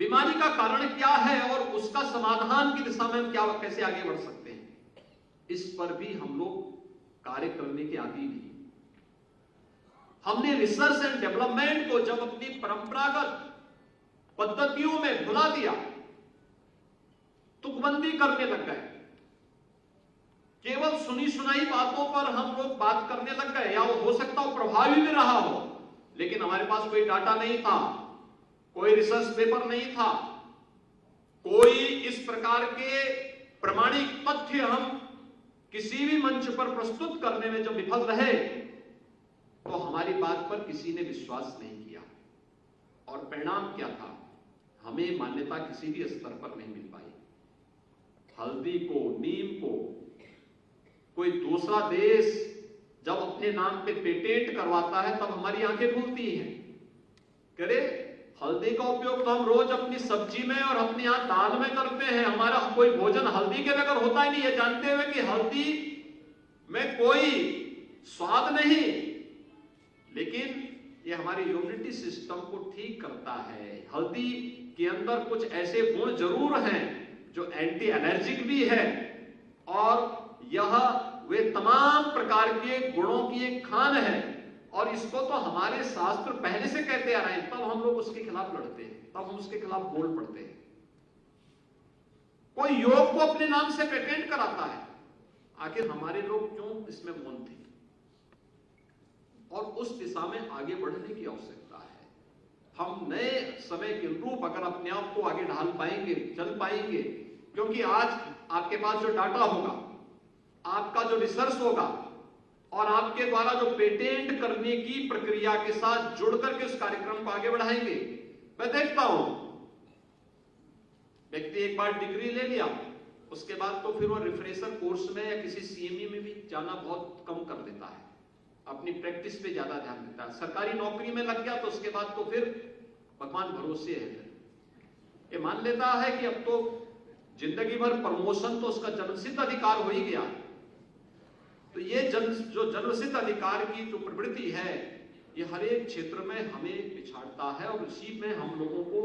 बीमारी का कारण क्या है और उसका समाधान की दिशा में हम कैसे आगे बढ़ सकते हैं, इस पर भी हम लोग कार्य करने के आदी नहीं। हमने रिसर्च एंड डेवलपमेंट को जब अपनी परंपरागत पद्धतियों में भुला दिया, तुकबंदी करने लग गए, केवल सुनी सुनाई बातों पर हम लोग बात करने लग गए, या वो हो सकता हो प्रभावी भी रहा हो, लेकिन हमारे पास कोई डाटा नहीं था, कोई रिसर्च पेपर नहीं था, कोई इस प्रकार के प्रमाणिक तथ्य हम किसी भी मंच पर प्रस्तुत करने में जब विफल रहे तो हमारी बात पर किसी ने विश्वास नहीं किया, और परिणाम क्या था? हमें मान्यता किसी भी स्तर पर नहीं मिल पाई। हल्दी को, नीम को कोई दूसरा देश जब अपने नाम पे पेटेंट करवाता है तब हमारी आंखें खुलती हैं। करे, हल्दी का उपयोग तो हम रोज अपनी सब्जी में और अपने यहां दाल में करते हैं, हमारा कोई भोजन हल्दी के बगैर होता ही नहीं है, जानते हुए कि हल्दी में कोई स्वाद नहीं, लेकिन ये हमारे इम्यूनिटी सिस्टम को ठीक करता है। हल्दी के अंदर कुछ ऐसे गुण जरूर हैं जो एंटी एलर्जिक भी है, और यह वे तमाम प्रकार के गुणों की एक खान है, और इसको तो हमारे शास्त्र पहले से कहते आ रहे हैं, तब हम लोग उसके खिलाफ लड़ते हैं, तब हम उसके खिलाफ बोल पड़ते हैं। कोई योग को अपने नाम से पेटेंट कराता है, आखिर हमारे लोग क्यों इसमें मौन थे? और उस दिशा में आगे बढ़ने की आवश्यकता है। हम नए समय के अनुरूप अगर अपने आप को आगे ढाल पाएंगे, चल पाएंगे, क्योंकि आज आपके पास जो डाटा होगा, आपका जो रिसर्च होगा, और आपके द्वारा जो पेटेंट करने की प्रक्रिया के साथ जुड़ करके उस कार्यक्रम को आगे बढ़ाएंगे। मैं देखता हूं व्यक्ति एक बार डिग्री ले लिया, उसके बाद तो फिर वो रिफ्रेशर कोर्स में या किसी सीएमई में भी जाना बहुत कम कर देता है, अपनी प्रैक्टिस पे ज्यादा ध्यान देता है। सरकारी नौकरी में लग गया तो उसके बाद तो फिर भगवान भरोसे है, ये मान लेता है कि अब तो जिंदगी भर प्रमोशन तो उसका जन्मसिद्ध अधिकार हो ही गया। तो ये जो जन्मसिद्ध अधिकार की जो प्रवृत्ति है, ये हर एक क्षेत्र में हमें पिछाड़ता है, और इसी में हम लोगों को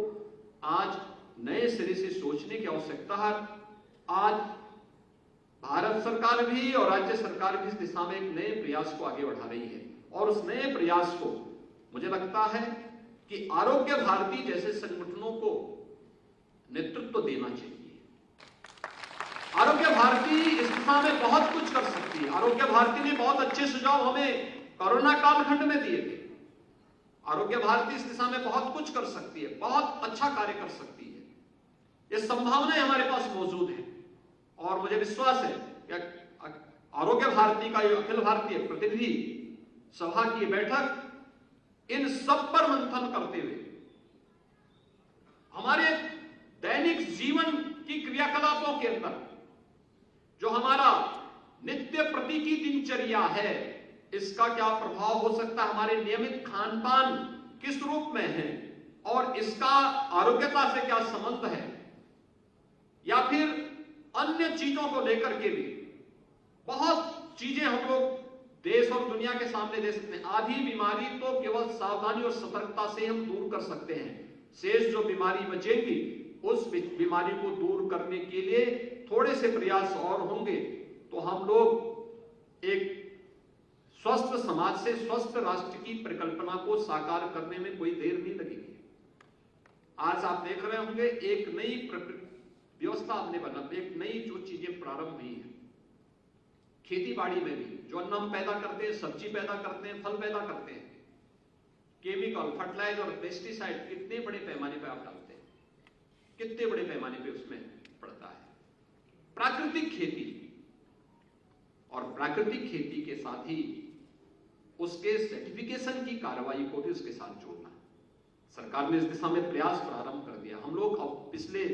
आज नए सिरे से सोचने की आवश्यकता है। आज भारत सरकार भी और राज्य सरकार भी इस दिशा में एक नए प्रयास को आगे बढ़ा रही है, और उस नए प्रयास को मुझे लगता है कि आरोग्य भारती जैसे संगठनों को नेतृत्व देना चाहिए। आरोग्य भारती इस दिशा में बहुत कुछ कर सकती है। आरोग्य भारती ने बहुत अच्छे सुझाव हमें कोरोना कालखंड में दिए थे। आरोग्य भारती इस दिशा में बहुत कुछ कर सकती है, बहुत अच्छा कार्य कर सकती है। ये संभावनाएं हमारे पास मौजूद है, और मुझे विश्वास है कि आरोग्य भारती का ये अखिल भारतीय प्रतिनिधि सभा की बैठक इन सब पर मंथन करते हुए हमारे दैनिक जीवन की क्रियाकलापों के अंदर जो हमारा नित्य प्रति की दिनचर्या है, इसका क्या प्रभाव हो सकता है, हमारे नियमित खान पान किस रूप में है, और इसका आरोग्यता से क्या संबंध है, या फिर अन्य चीजों को लेकर के भी बहुत चीजें हम लोग देश और दुनिया के सामने दे सकते हैं। आधी बीमारी तो केवल सावधानी और सतर्कता से हम दूर कर सकते हैं। शेष जो बीमारी बचेगी उस बीमारी को दूर करने के लिए थोड़े से प्रयास और होंगे तो हम लोग एक स्वस्थ समाज से स्वस्थ राष्ट्र की परिकल्पना को साकार करने में कोई देर नहीं लगेगी। आज आप देख रहे होंगे एक नई व्यवस्था हमने बना, एक नई जो चीजें प्रारंभ हुई है खेती बाड़ी में भी, जो अन्न हम पैदा करते हैं, सब्जी पैदा करते हैं, फल पैदा करते हैं, केमिकल फर्टिलाइजर और पेस्टिसाइड कितने बड़े पैमाने पर आप डालते हैं, कितने बड़े पैमाने पे उसमें पड़ता है। प्राकृतिक खेती, और प्राकृतिक खेती के साथ ही उसके सर्टिफिकेशन की कार्रवाई को भी उसके साथ जोड़ना। सरकार ने इस दिशा में प्रयास प्रारंभ कर दिया। हम लोग अब पिछले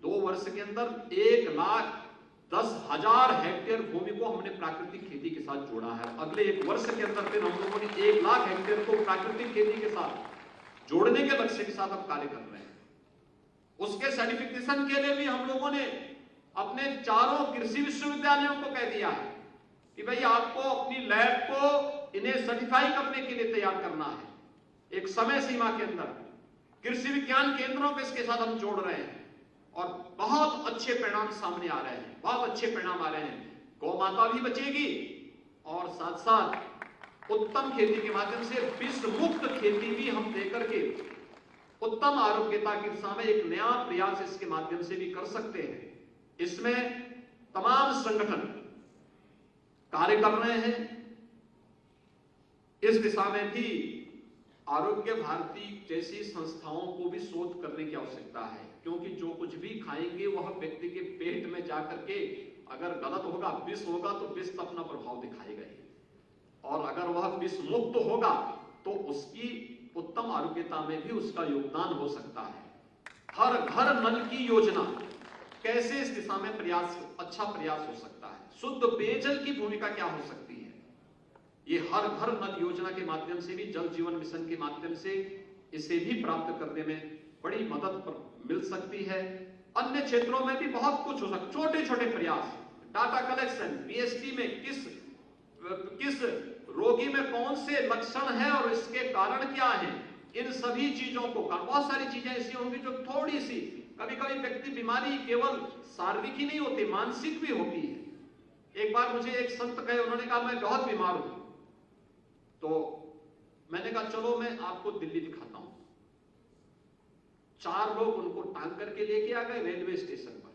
2 वर्ष के अंदर 1,10,000 हेक्टेयर भूमि को हमने प्राकृतिक खेती के साथ जोड़ा है। अगले 1 वर्ष के अंदर फिर हम लोगों ने 1 लाख हेक्टेयर को प्राकृतिक खेती के साथ जोड़ने के लक्ष्य के साथ अब कार्य कर रहे हैं। उसके सर्टिफिकेशन के लिए भी हम लोगों ने अपने 4 कृषि विश्वविद्यालयों को कह दिया है कि भाई आपको अपनी लैब को इन्हें सर्टिफाई करने के लिए तैयार करना है। एक समय सीमा के अंदर कृषि विज्ञान केंद्रों को इसके साथ हम जोड़ रहे हैं, और बहुत अच्छे परिणाम सामने आ रहे हैं, बहुत अच्छे परिणाम आ रहे हैं। गौ माता भी बचेगी, और साथ साथ उत्तम खेती के माध्यम से विष मुक्त खेती भी हम देकर के उत्तम आरोग्यता की दिशा में एक नया प्रयास इसके माध्यम से भी कर सकते हैं। इसमें तमाम संगठन कार्य कर रहे हैं। इस दिशा में भी आरोग्य भारती जैसी संस्थाओं को भी शोध करने की आवश्यकता है, क्योंकि जो कुछ भी खाएंगे वह व्यक्ति के पेट में जाकर के अगर गलत होगा, विष होगा, तो विष तो अपना प्रभाव दिखाएगा ही, और अगर वह विष मुक्त होगा तो उसकी उत्तम आरोग्यता में भी उसका योगदान हो सकता है। हर घर नल की योजना कैसे इस दिशा में अच्छा प्रयास हो सकता है। शुद्ध पेयजल की भूमिका क्या हो सकती है, ये हर घर नल योजना के माध्यम से भी, जल जीवन मिशन के माध्यम से इसे भी प्राप्त करने में बड़ी मदद मिल सकती है। अन्य क्षेत्रों में भी बहुत कुछ हो सकता, छोटे छोटे प्रयास, डाटा कलेक्शन, पीएचडी में किस रोगी में कौन से लक्षण है और इसके कारण क्या है, इन सभी चीजों को, बहुत सारी चीजें ऐसी होंगी जो थोड़ी सी, कभी कभी व्यक्ति बीमारी केवल शारीरिक ही नहीं होती, मानसिक भी होती है। एक बार मुझे एक संत कहे, उन्होंने कहा मैं बहुत बीमार हूं, तो मैंने कहा चलो मैं आपको दिल्ली दिखाता हूं। 4 लोग उनको टांग करके लेके आ गए रेलवे स्टेशन पर।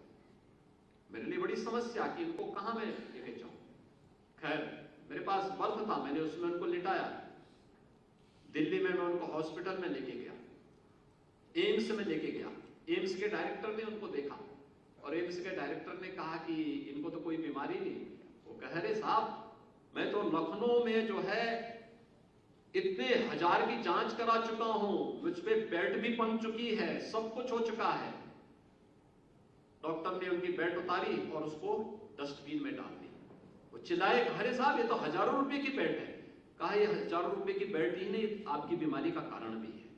मेरे लिए बड़ी समस्या कि इनको कहां मैं लेके जाऊं। खैर मेरे पास बर्थ था, मैंने उसमें उनको लिटाया। दिल्ली में मैं उनको हॉस्पिटल में लेके गया, एम्स में लेके गया। एम्स के डायरेक्टर ने उनको देखा और एम्स के डायरेक्टर ने कहा कि इनको तो कोई बीमारी नहीं। वो कह रहे साहब मैं तो लखनऊ में जो है इतने हजार की जांच करा चुका हूं, मुझ पे बेड भी बन चुकी है, सब कुछ हो चुका है। डॉक्टर ने उनकी बेड उतारी और उसको डस्टबिन में डाल दी। वो चिल्लाए, अरे साहब ये तो हजारों रुपए की बेड है। कहा ये हजारों रुपए की बेड ही नहीं, आपकी बीमारी का कारण भी है।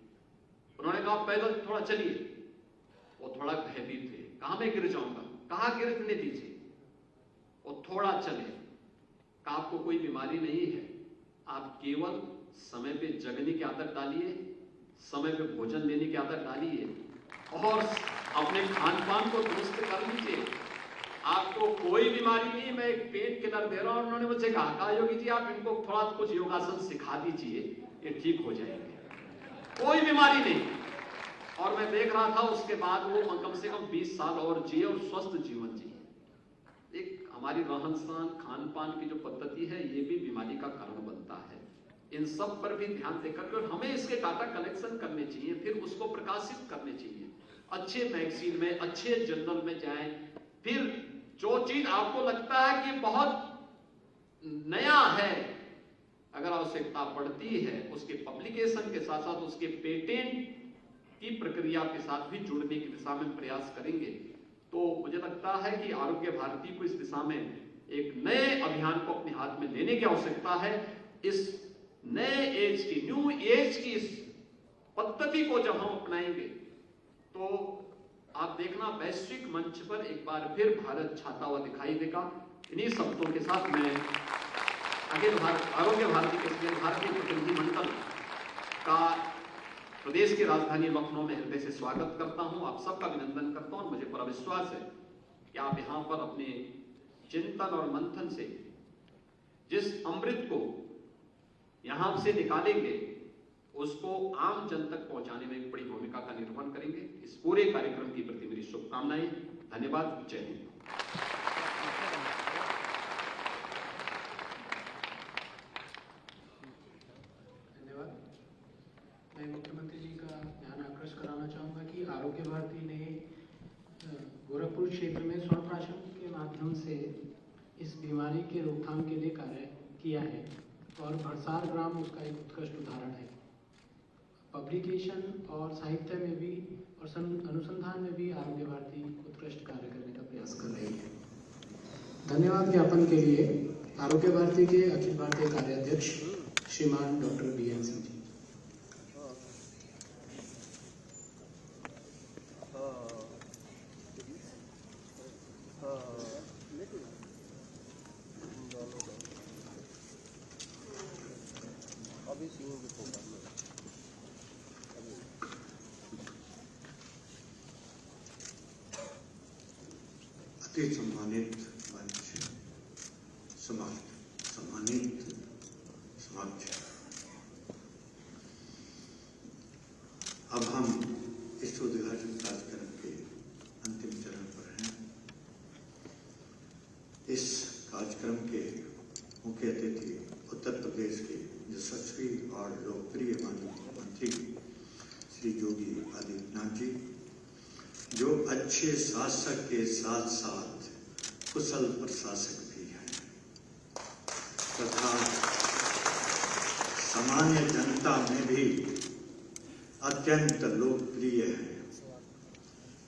उन्होंने कहा पैदल थोड़ा चलिए। वो थोड़ा भयभीत थे, कहा मैं गिर जाऊंगा। कहा गिरने दीजिए। वो थोड़ा चले, कहा आपको कोई बीमारी नहीं है, आप केवल समय पे जगने की आदत डालिए, समय पे भोजन लेने की आदत डालिए और अपने खान पान को दुरुस्त कर लीजिए, आपको कोई बीमारी नहीं। मैं एक पेन किलर दे रहा हूं। उन्होंने मुझसे कहा योगी जी आप इनको थोड़ा कुछ योगासन सिखा दीजिए, ये ठीक हो जाएंगे, कोई बीमारी नहीं। और मैं देख रहा था उसके बाद वो कम से कम 20 साल और जिए और स्वस्थ जीवन जिए। एक हमारी रहन सहन खान पान की जो पद्धति है ये भी बीमारी का कारण बनता है। इन सब पर भी ध्यान देकर हमें इसके डाटा कलेक्शन करने चाहिए, फिर उसको प्रकाशित करने चाहिए, अच्छे मैगजीन में, अच्छे जर्नल में जाएं। फिर जो चीज आपको लगता है कि बहुत नया है, अगर आवश्यकता पड़ती है उसके पब्लिकेशन के साथ साथ उसके पेटेंट की प्रक्रिया के साथ भी जुड़ने की दिशा में प्रयास करेंगे। तो मुझे लगता है कि आरोग्य भारती को इस दिशा में एक नए अभियान को अपने हाथ में लेने की आवश्यकता है। इस नए एज की, न्यू एज की इस पद्धति को जब हम अपनाएंगे तो आप देखना वैश्विक मंच पर एक बार फिर भारत छाता हुआ दिखाई देगा। इन्हीं शब्दों के साथ मैं अखिल भारत आरोग्य भारती के भारतीय प्रतिनिधिमंडल का प्रदेश की राजधानी लखनऊ में हृदय से स्वागत करता हूं, आप सबका अभिनंदन करता हूं। और मुझे पूरा विश्वास है कि आप यहां पर अपने चिंतन और मंथन से जिस अमृत को यहां से निकालेंगे उसको आम जन तक पहुंचाने में एक बड़ी भूमिका का निर्वहन करेंगे। इस पूरे कार्यक्रम की प्रति मेरी शुभकामनाएं। धन्यवाद। जय हिंद। धन्यवाद। मैं मुख्यमंत्री जी का ध्यान आकर्षित कराना चाहूँगा कि आरोग्य भारती ने गोरखपुर क्षेत्र में स्वर्ण के माध्यम से इस बीमारी के रोकथाम के लिए कार्य किया है और भरसार ग्राम उसका एक उत्कृष्ट उदाहरण है। पब्लिकेशन और साहित्य में भी और अनुसंधान में भी आरोग्य भारती उत्कृष्ट कार्य करने का प्रयास कर रही है। धन्यवाद ज्ञापन के लिए आरोग्य भारती के अखिल भारतीय कार्याध्यक्ष श्रीमान डॉक्टर BN सिंह जी। अति सम्मानित मंच, सम्मानित समाज, अब हम इस उद्घाटन कार्यक्रम के अंतिम चरण पर हैं। इस कार्यक्रम के मुख्य अतिथि उत्तर प्रदेश के यशस्वी और लोकप्रिय मंत्री श्री योगी आदित्यनाथ जी, जो अच्छे शासक के साथ साथ कुशल प्रशासक भी हैं तथा सामान्य जनता में भी अत्यंत लोकप्रिय हैं,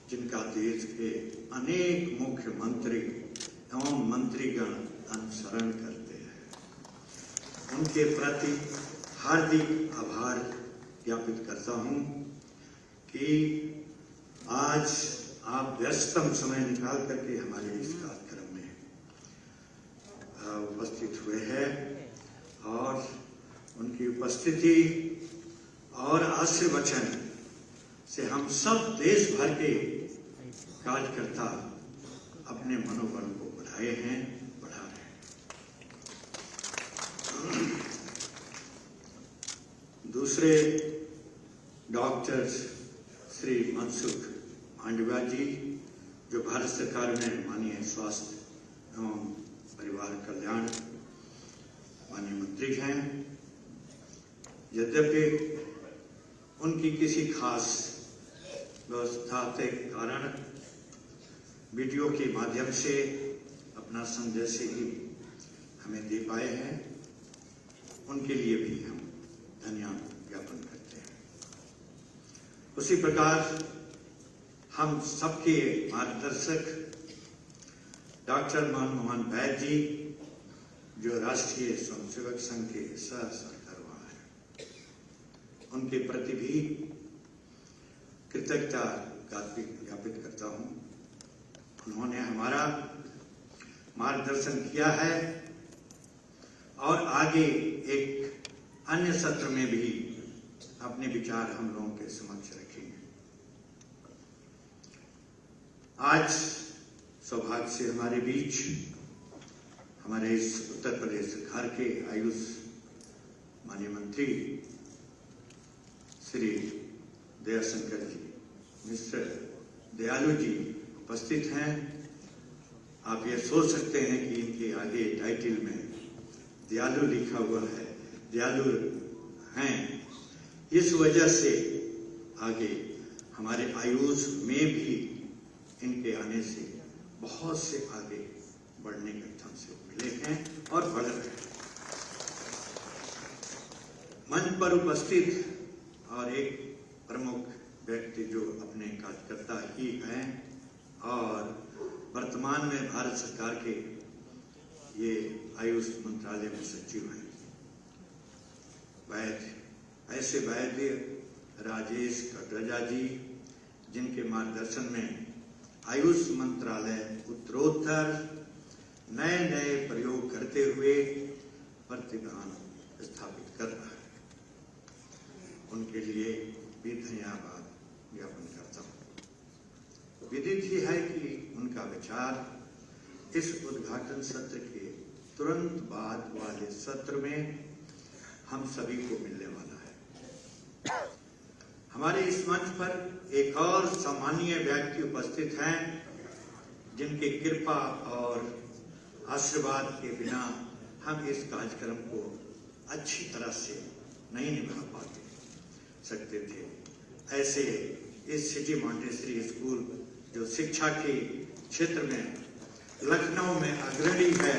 जिनका देश के अनेक मुख्यमंत्री एवं मंत्रीगण अनुसरण करते हैं। उनके प्रति हार्दिक आभार ज्ञापित करता हूं कि आज आप व्यस्तम समय निकाल करके हमारे इस कार्यक्रम में उपस्थित हुए हैं और उनकी उपस्थिति और आशीर्वचन से हम सब देश भर के कार्यकर्ता अपने मनोबल को बढ़ा रहे हैं। दूसरे डॉक्टर श्री मनसुख मांडविया जी, जो भारत सरकार में माननीय स्वास्थ्य एवं परिवार कल्याण माननीय मंत्री हैं, यद्यपि उनकी किसी खास व्यवस्था के कारण वीडियो के माध्यम से अपना संदेश ही हमें दे पाए हैं, उनके लिए भी हम धन्यवाद ज्ञापन करते हैं। उसी प्रकार हम सबके मार्गदर्शक डॉक्टर मनमोहन वैद्य जी, जो राष्ट्रीय स्वयंसेवक संघ के सह सरकारवाह हैं, उनके प्रति भी कृतज्ञता ज्ञापित करता हूं। उन्होंने हमारा मार्गदर्शन किया है और आगे एक अन्य सत्र में भी अपने विचार हम लोगों के समक्ष रखेंगे। आज सौभाग्य से हमारे बीच हमारे इस उत्तर प्रदेश सरकार के आयुष माननीय मंत्री श्री दयाशंकर जी, मिस्टर दयालु जी उपस्थित हैं। आप ये सोच सकते हैं कि इनके आगे टाइटल में दयालु लिखा हुआ है, दयालु हैं, इस वजह से आगे हमारे आयुष में भी इनके आने से बहुत से आगे बढ़ने के चांस मिले हैं और बढ़ रहे हैं। मंच पर उपस्थित और एक प्रमुख व्यक्ति जो अपने कार्यकर्ता ही हैं और वर्तमान में भारत सरकार के ये आयुष मंत्रालय में सचिव हैं, वैद्य, ऐसे वैद्य राजेश कोटेचा जी, जिनके मार्गदर्शन में आयुष मंत्रालय उत्तरोत्तर नए नए प्रयोग करते हुए प्रतिभान स्थापित कर रहा है, उनके लिए भी धन्यवाद ज्ञापन करता हूं। विदित ही है कि उनका विचार इस उद्घाटन सत्र के तुरंत बाद वाले सत्र में हम सभी को मिलने वाला है। हमारे इस मंच पर एक और सामान्य व्यक्ति उपस्थित हैं, जिनके कृपा और आशीर्वाद के बिना हम इस कार्यक्रम को अच्छी तरह से नहीं निभा पाते सकते थे। ऐसे इस सिटी मॉन्टेसरी स्कूल, जो शिक्षा के क्षेत्र में लखनऊ में अग्रणी है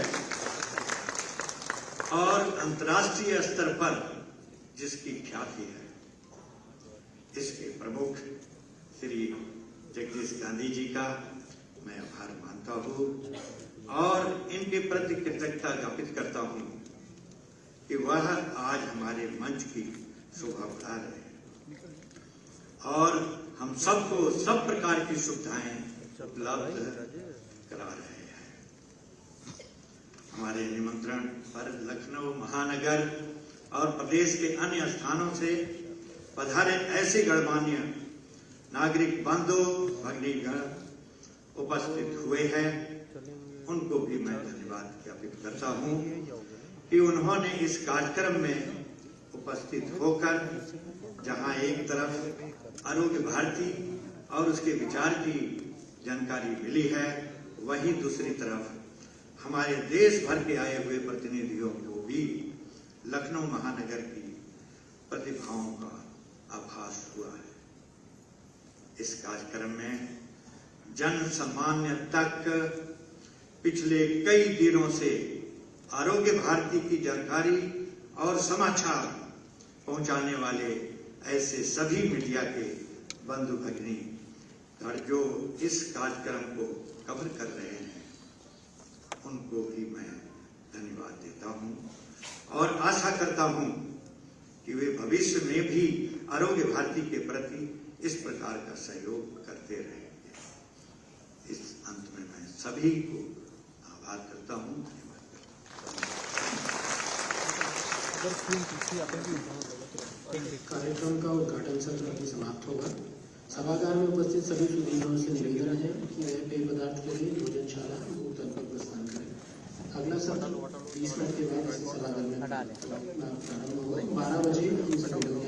और अंतर्राष्ट्रीय स्तर पर जिसकी ख्याति है, इसके प्रमुख श्री जगदीश गांधी जी का मैं आभार मानता हूँ और इनके प्रति कृतज्ञता ज्ञापित करता हूँ कि वह आज हमारे मंच की शोभा बढ़ा रहे हैं और हम सबको सब प्रकार की सुविधाएं उपलब्ध करा रहे हैं। हमारे निमंत्रण पर लखनऊ महानगर और प्रदेश के अन्य स्थानों से पधारे ऐसे गणमान्य नागरिक बंधु भगिनीगण उपस्थित हुए हैं, उनको भी मैं धन्यवाद ज्ञापित करता हूं कि उन्होंने इस कार्यक्रम में उपस्थित होकर जहां एक तरफ आरोग्य भारती और उसके विचार की जानकारी मिली है, वहीं दूसरी तरफ हमारे देश भर के आए हुए प्रतिनिधियों को भी लखनऊ महानगर की प्रतिभाओं का आभास हुआ है। इस कार्यक्रम में जन सामान्य तक पिछले कई दिनों से आरोग्य भारती की जानकारी और समाचार पहुंचाने वाले ऐसे सभी मीडिया के बंधु भगिनी जो इस कार्यक्रम को कवर कर रहे हैं, उनको भी मैं धन्यवाद देता हूं और आशा करता हूं कि वे भविष्य में भी आरोग्य भारती के प्रति इस प्रकार का सहयोग करते रहेंगे। इस अंत में मैं सभी को आभार करता हूं, धन्यवाद करता हूं। कार्यक्रम का उद्घाटन सत्र अभी समाप्त होगा। सभागार में उपस्थित सभी सुधीरों से निवेदन है कि वह पेय पदार्थ के लिए भोजनशाला भूतल पर प्रस्थान करें। अगला सत्र 20 मिनट के बाद इस सभागार में प्रारंभ होगा। 12 बजे हम सभी लोग